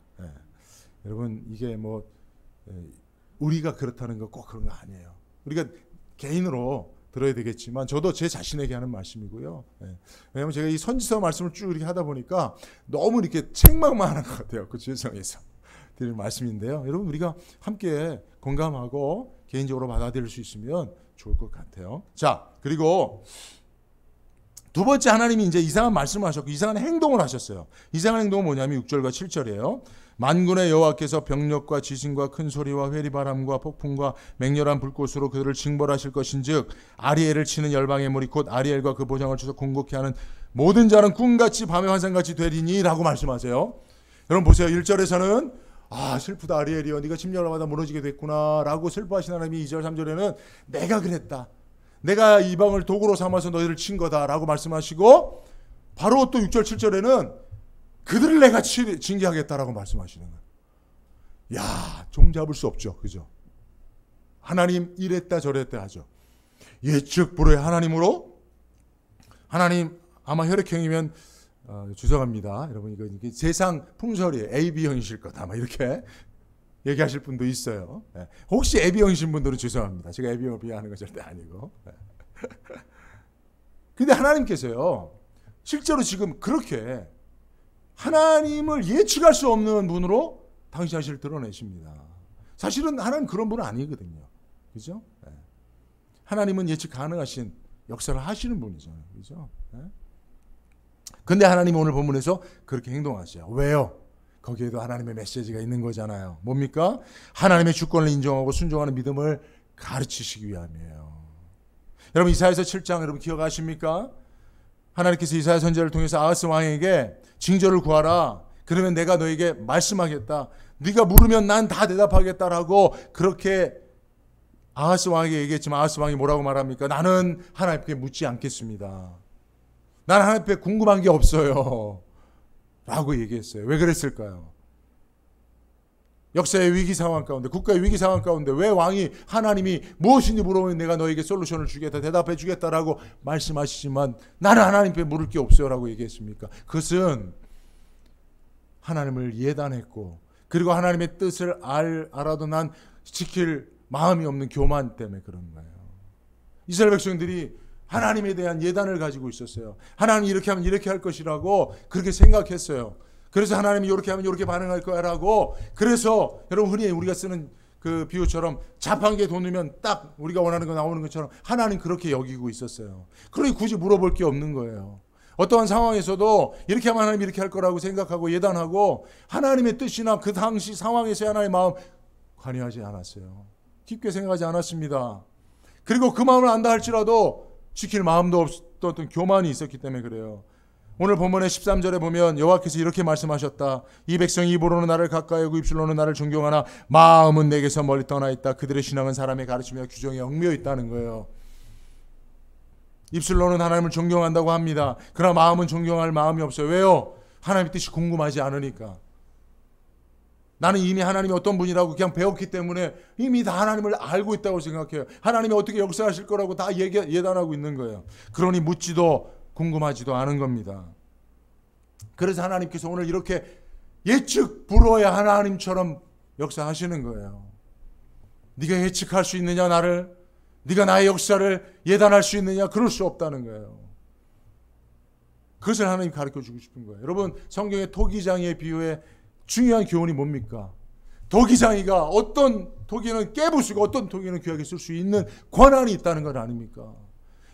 여러분 이게 우리가 그렇다는 거 꼭 그런 거 아니에요. 우리가 개인으로 들어야 되겠지만 저도 제 자신에게 하는 말씀이고요. 왜냐하면 제가 이 선지서 말씀을 쭉 이렇게 하다 보니까 너무 이렇게 책망만 하는 것 같아요. 그 죄송해서 드리는 말씀인데요. 여러분 우리가 함께 공감하고 개인적으로 받아들일 수 있으면 좋을 것 같아요. 자, 그리고 두 번째, 하나님이 이제 이상한 말씀을 하셨고 이상한 행동을 하셨어요. 이상한 행동은 뭐냐면 6절과 7절이에요. 만군의 여호와께서 병력과 지진과 큰 소리와 회리바람과 폭풍과 맹렬한 불꽃으로 그들을 징벌하실 것인즉 아리엘을 치는 열방의 무리 곧 아리엘과 그 보장을 쳐서 궁극케 하는 모든 자는 꿈같이 밤의 환상같이 되리니 라고 말씀하세요. 여러분 보세요. 1절에서는 슬프다 아리엘이여 네가 침략을 받아 무너지게 됐구나 라고 슬퍼하신 하나님이 2절 3절에는 내가 그랬다. 내가 이방을 도구로 삼아서 너희를 친 거다 라고 말씀하시고 바로 또 6절 7절에는 그들을 내가 징계하겠다라고 말씀하시는 거예요. 야, 종잡을 수 없죠. 그죠? 하나님 이랬다 저랬다 하죠. 예측 불허의 하나님으로 하나님 아마 혈액형이면 죄송합니다. 여러분 이거 세상 풍설이에요. AB형이실 거다. 아마 이렇게 얘기하실 분도 있어요. 혹시 AB형이신 분들은 죄송합니다. 제가 AB형을 비하하는 건 절대 아니고. 근데 하나님께서요. 실제로 지금 그렇게 하나님을 예측할 수 없는 분으로 당신 자신을 드러내십니다. 사실은 하나님 그런 분은 아니거든요. 그죠? 하나님은 예측 가능하신 역사를 하시는 분이잖아요. 그죠? 근데 하나님은 오늘 본문에서 그렇게 행동하세요. 왜요? 거기에도 하나님의 메시지가 있는 거잖아요. 뭡니까? 하나님의 주권을 인정하고 순종하는 믿음을 가르치시기 위함이에요. 여러분 이사야서 7장 여러분 기억하십니까? 하나님께서 이사야 선지자를 통해서 아하스 왕에게 징조를 구하라. 그러면 내가 너에게 말씀하겠다. 네가 물으면 난 다 대답하겠다라고 그렇게 아하스 왕에게 얘기했지만 아하스 왕이 뭐라고 말합니까? 나는 하나님께 묻지 않겠습니다. 나는 하나님께 궁금한 게 없어요. 라고 얘기했어요. 왜 그랬을까요? 역사의 위기 상황 가운데, 국가의 위기 상황 가운데 왜 왕이 하나님이 무엇인지 물어보면 내가 너에게 솔루션을 주겠다, 대답해 주겠다라고 말씀하시지만 나는 하나님께 물을 게 없어요 라고 얘기했습니까? 그것은 하나님을 예단했고 그리고 하나님의 뜻을 알아도 난 지킬 마음이 없는 교만 때문에 그런 거예요. 이스라엘 백성들이 하나님에 대한 예단을 가지고 있었어요. 하나님이 이렇게 하면 이렇게 할 것이라고 그렇게 생각했어요. 그래서 하나님이 이렇게 하면 이렇게 반응할 거야라고. 그래서 여러분 흔히 우리가 쓰는 그 비유처럼 자판기에 돈 넣으면 딱 우리가 원하는 거 나오는 것처럼 하나님 그렇게 여기고 있었어요. 그러니 굳이 물어볼 게 없는 거예요. 어떠한 상황에서도 이렇게 하면 하나님이 이렇게 할 거라고 생각하고 예단하고 하나님의 뜻이나 그 당시 상황에서의 하나님의 마음 관여하지 않았어요. 깊게 생각하지 않았습니다. 그리고 그 마음을 안다 할지라도 지킬 마음도 없었던 교만이 있었기 때문에 그래요. 오늘 본문의 13절에 보면 여호와께서 이렇게 말씀하셨다. 이 백성이 입으로는 나를 가까이 하고 입술로는 나를 존경하나 마음은 내게서 멀리 떠나 있다. 그들의 신앙은 사람의 가르침과 규정에 얽매여 있다는 거예요. 입술로는 하나님을 존경한다고 합니다. 그러나 마음은 존경할 마음이 없어요. 왜요? 하나님의 뜻이 궁금하지 않으니까. 나는 이미 하나님이 어떤 분이라고 그냥 배웠기 때문에 이미 다 하나님을 알고 있다고 생각해요. 하나님이 어떻게 역사하실 거라고 다 예단하고 있는 거예요. 그러니 묻지도 궁금하지도 않은 겁니다. 그래서 하나님께서 오늘 이렇게 예측 불허의 하나님처럼 역사하시는 거예요. 네가 예측할 수 있느냐 나를? 네가 나의 역사를 예단할 수 있느냐? 그럴 수 없다는 거예요. 그것을 하나님 가르쳐주고 싶은 거예요. 여러분 성경의 토기장의 비유에 중요한 교훈이 뭡니까? 도기장이가 어떤 도기는 깨부수고 어떤 도기는 귀하게 쓸 수 있는 권한이 있다는 것 아닙니까?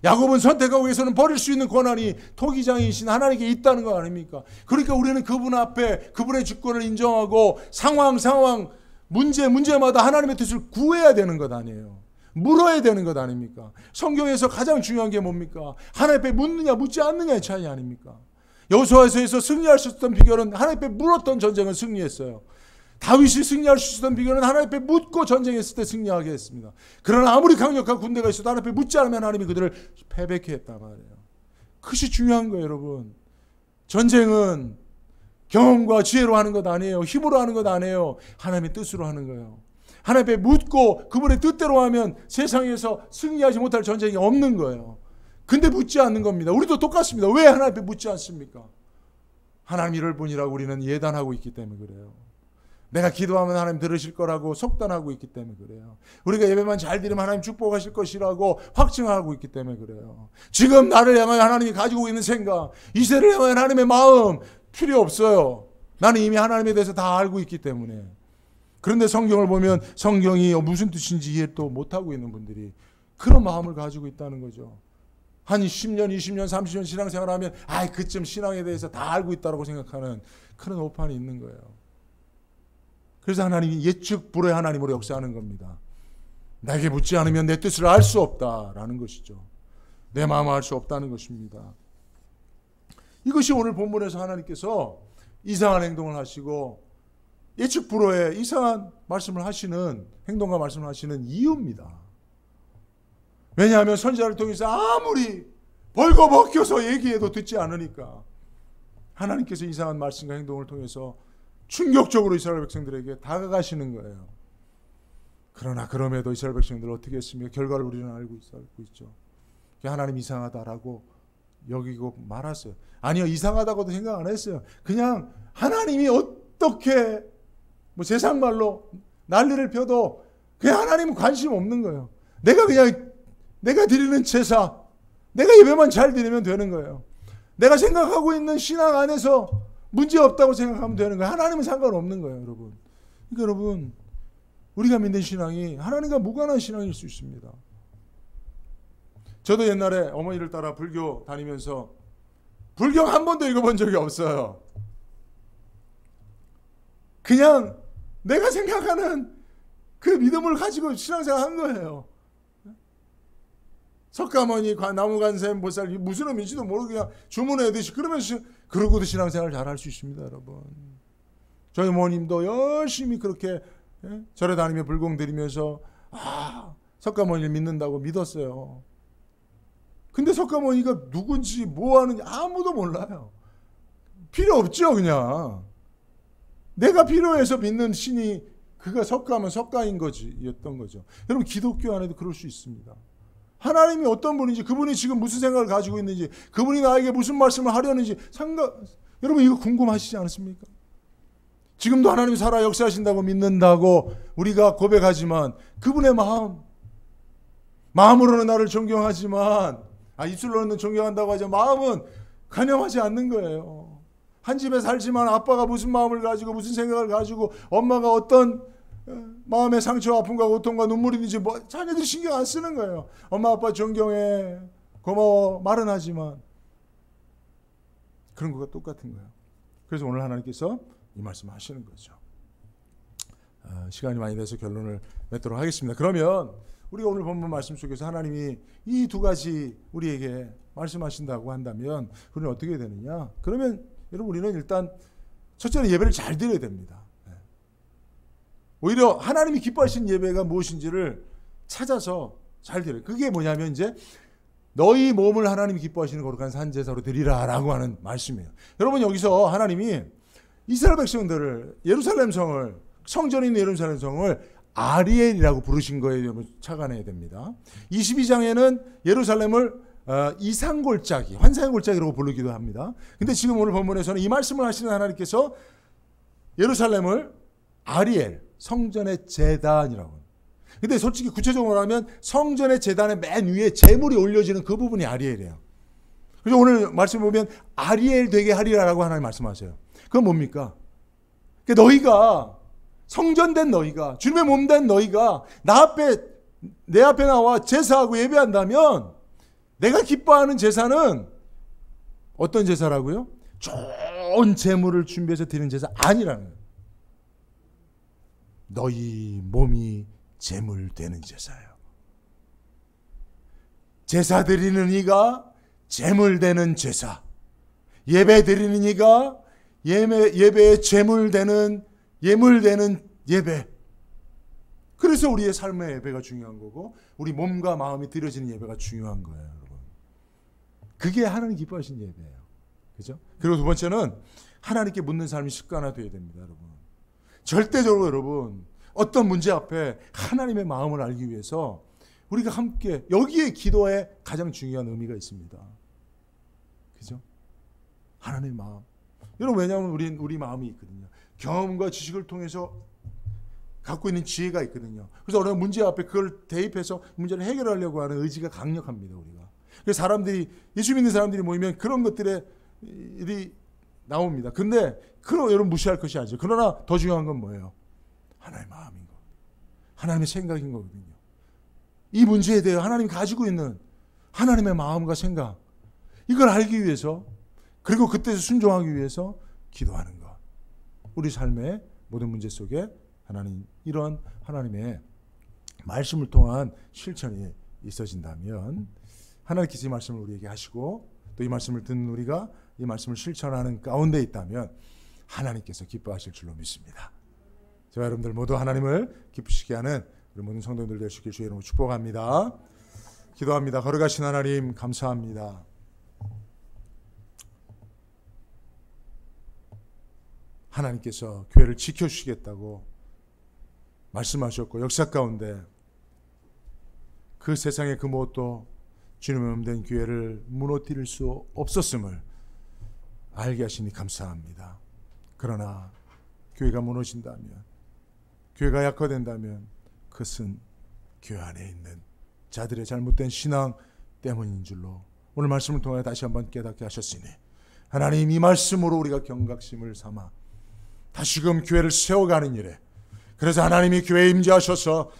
야곱은 선택하고 위해서는 버릴 수 있는 권한이 토기장이신 하나님께 있다는 거 아닙니까? 그러니까 우리는 그분 앞에 그분의 주권을 인정하고 상황 문제마다 하나님의 뜻을 구해야 되는 것 아니에요. 물어야 되는 것 아닙니까? 성경에서 가장 중요한 게 뭡니까? 하나님 앞에 묻느냐 묻지 않느냐의 차이 아닙니까? 여호수아서에서 승리할 수 있었던 비결은 하나님 앞에 물었던 전쟁은 승리했어요. 다윗이 승리할 수 있었던 비결은 하나님 앞에 묻고 전쟁했을 때 승리하게 했습니다. 그러나 아무리 강력한 군대가 있어도 하나님 앞에 묻지 않으면 하나님이 그들을 패배케 했단 말이에요. 그것이 중요한 거예요, 여러분. 전쟁은 경험과 지혜로 하는 것 아니에요. 힘으로 하는 것 아니에요. 하나님의 뜻으로 하는 거예요. 하나님 앞에 묻고 그분의 뜻대로 하면 세상에서 승리하지 못할 전쟁이 없는 거예요. 근데 묻지 않는 겁니다. 우리도 똑같습니다. 왜 하나님 앞에 묻지 않습니까? 하나님 이럴 분이라고 우리는 예단하고 있기 때문에 그래요. 내가 기도하면 하나님 들으실 거라고 속단하고 있기 때문에 그래요. 우리가 예배만 잘 드리면 하나님 축복하실 것이라고 확증하고 있기 때문에 그래요. 지금 나를 향하여 하나님이 가지고 있는 생각, 이 세를 향하여 하나님의 마음 필요 없어요. 나는 이미 하나님에 대해서 다 알고 있기 때문에. 그런데 성경을 보면 성경이 무슨 뜻인지 이해도 못하고 있는 분들이 그런 마음을 가지고 있다는 거죠. 한 10년, 20년, 30년 신앙생활하면 그쯤 신앙에 대해서 다 알고 있다고 생각하는 그런 오판이 있는 거예요. 그래서 하나님이 예측 불허의 하나님으로 역사하는 겁니다. 나에게 묻지 않으면 내 뜻을 알 수 없다라는 것이죠. 내 마음을 알 수 없다는 것입니다. 이것이 오늘 본문에서 하나님께서 이상한 행동을 하시고 예측 불허의 이상한 말씀을 하시는 행동과 말씀을 하시는 이유입니다. 왜냐하면 선지자를 통해서 아무리 벌거벗겨서 얘기해도 듣지 않으니까 하나님께서 이상한 말씀과 행동을 통해서 충격적으로 이스라엘 백성들에게 다가가시는 거예요. 그러나 그럼에도 이스라엘 백성들 어떻게 했습니까? 결과를 우리는 알고 있죠. 하나님 이상하다라고 여기고 말았어요. 아니요, 이상하다고도 생각 안 했어요. 그냥 하나님이 어떻게 세상 말로 난리를 펴도 그냥 하나님은 관심 없는 거예요. 내가 드리는 제사, 내가 예배만 잘 드리면 되는 거예요. 내가 생각하고 있는 신앙 안에서 문제 없다고 생각하면 되는 거예요. 하나님은 상관없는 거예요, 여러분. 그러니까 여러분, 우리가 믿는 신앙이 하나님과 무관한 신앙일 수 있습니다. 저도 옛날에 어머니를 따라 불교 다니면서 불경 한 번도 읽어본 적이 없어요. 그냥 내가 생각하는 그 믿음을 가지고 신앙생활 한 거예요. 석가모니, 나무관샘, 보살 무슨 의미인지도 모르고 그냥 주문해듯이 그러고도 신앙생활 잘 할 수 있습니다, 여러분. 저희 어머님도 열심히 그렇게 절에 다니며 불공 드리면서 석가모니를 믿는다고 믿었어요. 근데 석가모니가 누군지 뭐 하는지 아무도 몰라요. 필요 없죠, 그냥. 내가 필요해서 믿는 신이 그가 석가면 석가인 였던 거죠. 여러분, 기독교 안에도 그럴 수 있습니다. 하나님이 어떤 분인지, 그분이 지금 무슨 생각을 가지고 있는지, 그분이 나에게 무슨 말씀을 하려는지 여러분 이거 궁금하시지 않습니까? 지금도 하나님이 살아 역사하신다고 믿는다고 우리가 고백하지만 그분의 마음으로는 나를 존경하지만 입술로는 존경한다고 하지만 마음은 간염하지 않는 거예요. 한 집에 살지만 아빠가 무슨 마음을 가지고 무슨 생각을 가지고 엄마가 어떤 마음의 상처와 아픔과 고통과 눈물이 있는지 자녀들이 신경 안 쓰는 거예요. 엄마 아빠 존경해, 고마워 말은 하지만 그런 것과 똑같은 거예요. 그래서 오늘 하나님께서 이 말씀을 하시는 거죠. 시간이 많이 돼서 결론을 맺도록 하겠습니다. 그러면 우리가 오늘 본문 말씀 속에서 하나님이 이 두 가지 우리에게 말씀하신다고 한다면 우리는 어떻게 되느냐? 그러면 여러분 우리는 일단 첫째는 예배를 잘 드려야 됩니다. 오히려 하나님이 기뻐하시는 예배가 무엇인지를 찾아서 잘 드려요. 그게 뭐냐면 이제 너희 몸을 하나님이 기뻐하시는 거룩한 산제사로 드리라 라고 하는 말씀이에요. 여러분 여기서 하나님이 이스라엘 백성들을 예루살렘 성을 성전인 예루살렘 성을 아리엘이라고 부르신 거에 착안해야 됩니다. 22장에는 예루살렘을 이상골짜기, 환상의 골짜기라고 부르기도 합니다. 근데 지금 오늘 본문에서는 이 말씀을 하시는 하나님께서 예루살렘을 아리엘, 성전의 제단이라고. 근데 솔직히 구체적으로 하면 성전의 제단의 맨 위에 제물이 올려지는 그 부분이 아리엘이에요. 그래서 오늘 말씀 보면 아리엘 되게 하리라라고 하나님 말씀하세요. 그건 뭡니까? 그러니까 너희가 성전된 너희가, 주님의 몸된 너희가 내 앞에 나와 제사하고 예배한다면 내가 기뻐하는 제사는 어떤 제사라고요? 좋은 제물을 준비해서 드리는 제사 아니라는 거예요. 너희 몸이 제물 되는 제사예요. 제사 드리는 이가 제물 되는 제사, 예배 드리는 이가 예배의 제물 되는 예배. 그래서 우리의 삶의 예배가 중요한 거고 우리 몸과 마음이 드려지는 예배가 중요한 거예요, 여러분. 그게 하나님 기뻐하시는 예배예요. 그죠? 그리고 두 번째는 하나님께 묻는 삶이 습관화되어야 됩니다, 여러분. 절대적으로 여러분, 어떤 문제 앞에 하나님의 마음을 알기 위해서 우리가 함께, 여기에 기도에 가장 중요한 의미가 있습니다. 그죠? 하나님의 마음. 여러분, 왜냐하면 우리 마음이 있거든요. 경험과 지식을 통해서 갖고 있는 지혜가 있거든요. 그래서 어느 문제 앞에 그걸 대입해서 문제를 해결하려고 하는 의지가 강력합니다, 우리가. 그래서 사람들이, 예수 믿는 사람들이 모이면 그런 것들이 나옵니다. 근데 그럼 여러분 무시할 것이 아니죠. 그러나 더 중요한 건 뭐예요? 하나님의 마음인 거, 하나님의 생각인 거거든요. 이 문제에 대해 하나님이 가지고 있는 하나님의 마음과 생각, 이걸 알기 위해서, 그리고 그때서 순종하기 위해서 기도하는 것. 우리 삶의 모든 문제 속에 이런 하나님의 말씀을 통한 실천이 있어진다면, 하나님께서 이 말씀을 우리에게 하시고 또 이 말씀을 듣는 우리가 이 말씀을 실천하는 가운데 있다면 하나님께서 기뻐하실 줄로 믿습니다. 저와 여러분들 모두 하나님을 기쁘시게 하는 우리 모든 성도들 되시길 주의 이름으로 축복합니다. 기도합니다. 거룩하신 하나님, 감사합니다. 하나님께서 교회를 지켜주시겠다고 말씀하셨고 역사 가운데 그 세상의 그 무엇도 주님의 몸된 교회를 무너뜨릴 수 없었음을 알게 하시니 감사합니다. 그러나 교회가 무너진다면, 교회가 약화된다면 그것은 교회 안에 있는 자들의 잘못된 신앙 때문인 줄로 오늘 말씀을 통해 다시 한번 깨닫게 하셨으니 하나님, 이 말씀으로 우리가 경각심을 삼아 다시금 교회를 세워가는 일에, 그래서 하나님이 교회에 임재하셔서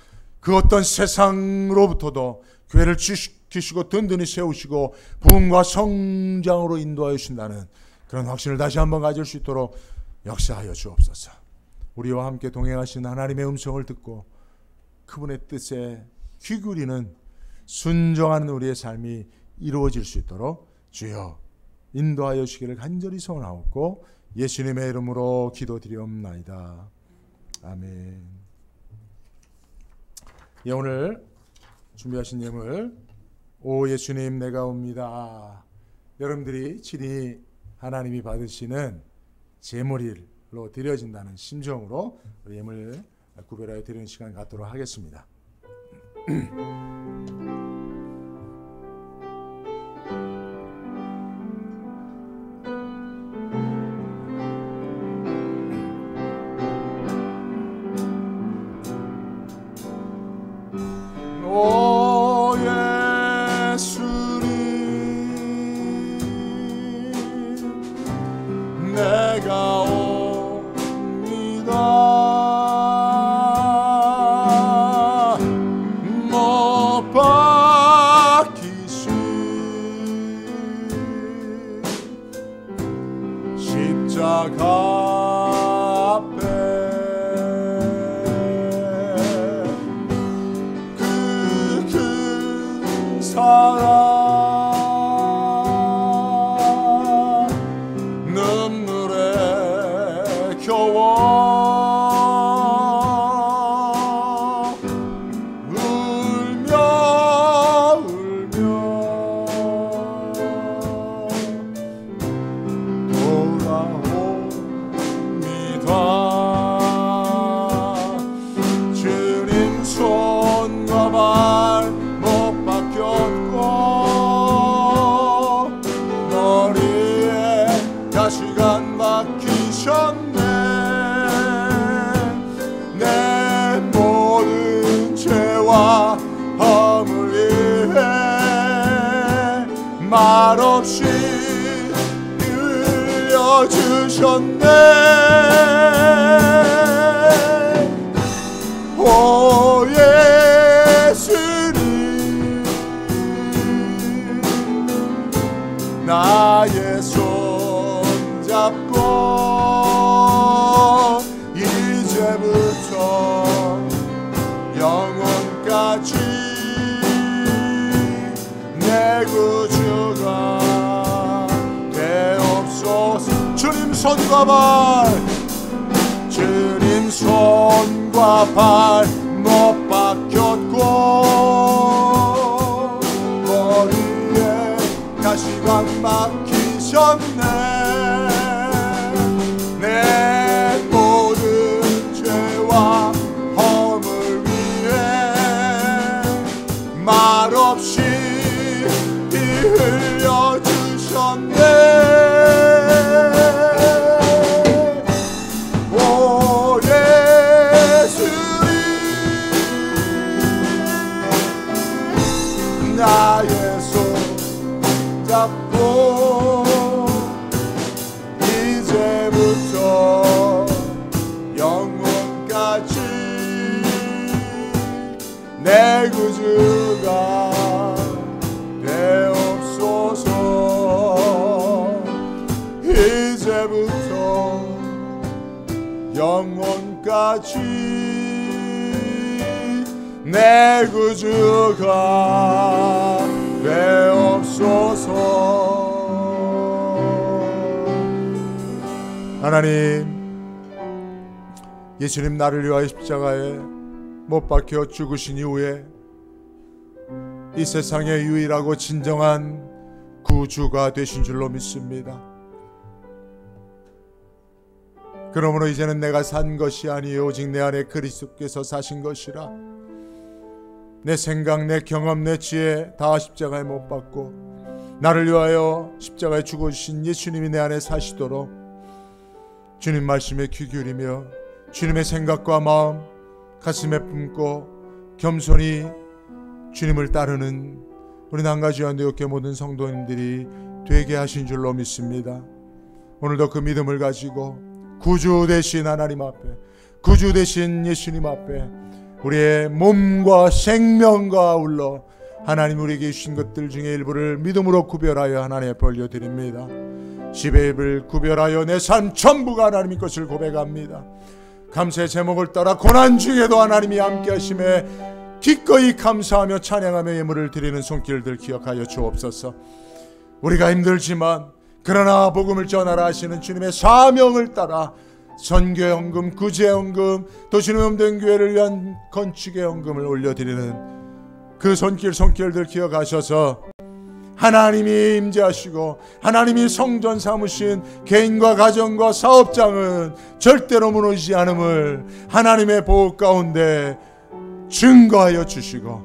그 어떤 세상으로부터도 교회를 지키시고 든든히 세우시고 부흥과 성장으로 인도하여 주신다는 그런 확신을 다시 한번 가질 수 있도록 역사하여 주옵소서. 우리와 함께 동행하신 하나님의 음성을 듣고 그분의 뜻에 귀 기울이는 순종하는 우리의 삶이 이루어질 수 있도록 주여 인도하여 주시기를 간절히 소원하옵고 예수님의 이름으로 기도드리옵나이다. 아멘. 예, 오늘 준비하신 예물, 오 예수님 내가 옵니다. 여러분들이 친히 하나님이 받으시는 제물로 드려진다는 심정으로 우리 예물 구별하여 드리는 시간 갖도록 하겠습니다. 오 예수님 내가 옵니다. 못 박히신 십자가 앞에 사랑 눈물에 겨워 울며 돌아옵니다. 주님 손과 발 못 박혔고 머리에 가시관 박히셨네. 내 모든 죄와 허물 위해 말없이 흘려주셨네. 발 주님 손과 발 못 박혔고 머리에 가시관 박히셨네. 내 모든 죄와 허물 위에 말없이 피 흘려주셨네. 오 예수님 나의 손 잡고 이제부터 영원까지 내 구주가 되옵소서. 이제부터 영원까지 내 구주가 되옵소서. 하나님, 예수님 나를 위하여 십자가에 못 박혀 죽으신 이후에 이 세상의 유일하고 진정한 구주가 되신 줄로 믿습니다. 그러므로 이제는 내가 산 것이 아니요 오직 내 안에 그리스도께서 사신 것이라. 내 생각, 내 경험, 내 지혜 다 십자가에 못 박고 나를 위하여 십자가에 죽으신 예수님이 내 안에 사시도록 주님 말씀에 귀 기울이며 주님의 생각과 마음 가슴에 품고 겸손히 주님을 따르는 우리 난가지원대교회 모든 성도님들이 되게 하신 줄로 믿습니다. 오늘도 그 믿음을 가지고 구주 되신 하나님 앞에, 구주 되신 예수님 앞에 우리의 몸과 생명과 아울러 하나님 우리에게 주신 것들 중에 일부를 믿음으로 구별하여 하나님 앞에 올려드립니다. 10의 1을 구별하여 내 삶 전부가 하나님의 것을 고백합니다. 감사의 제목을 따라 고난 중에도 하나님이 함께 하심에 기꺼이 감사하며 찬양하며 예물을 드리는 손길들 기억하여 주옵소서. 우리가 힘들지만 그러나 복음을 전하라 하시는 주님의 사명을 따라 선교연금, 구제연금, 또 주님의 몸된 교회를 위한 건축의 연금을 올려드리는 그 손길들 기억하셔서 하나님이 임재하시고 하나님이 성전 삼으신 개인과 가정과 사업장은 절대로 무너지지 않음을 하나님의 보호 가운데 증거하여 주시고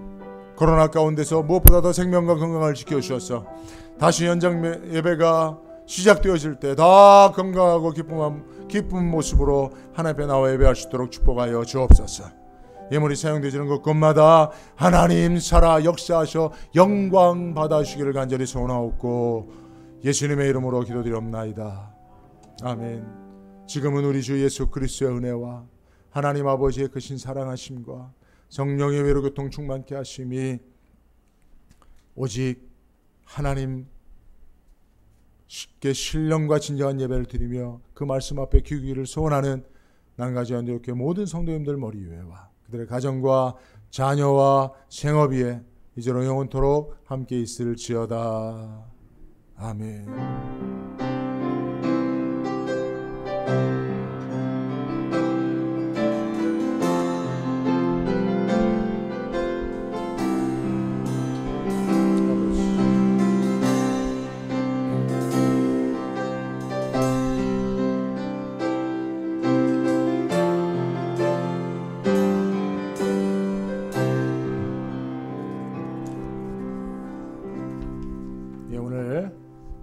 코로나 가운데서 무엇보다 더 생명과 건강을 지켜주셔서 다시 현장 예배가 시작되어질 때 다 건강하고 기쁜 모습으로 하나님 앞에 나와 예배할 수 있도록 축복하여 주옵소서. 예물이 사용되지는 것곳마다 하나님 살아 역사하셔 영광 받아주시기를 간절히 소원하옵고 예수님의 이름으로 기도드리옵나이다. 아멘. 지금은 우리 주 예수 그리스도의 은혜와 하나님 아버지의 크신 사랑하심과 성령의 외로교통 충만케 하심이 오직 하나님 쉽게 신령과 진정한 예배를 드리며 그 말씀 앞에 귀 기울이기를 소원하는 난가지원대교회 모든 성도님들 머리 위에와 그들의 가정과 자녀와 생업 위에 이제로 영원토록 함께 있을지어다. 아멘.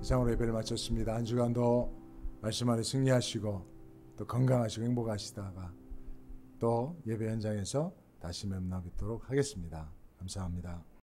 이상으로 예배를 마쳤습니다. 한 주간도 말씀 안에 승리하시고 또 건강하시고 행복하시다가 또 예배 현장에서 다시 만나 뵙도록 하겠습니다. 감사합니다.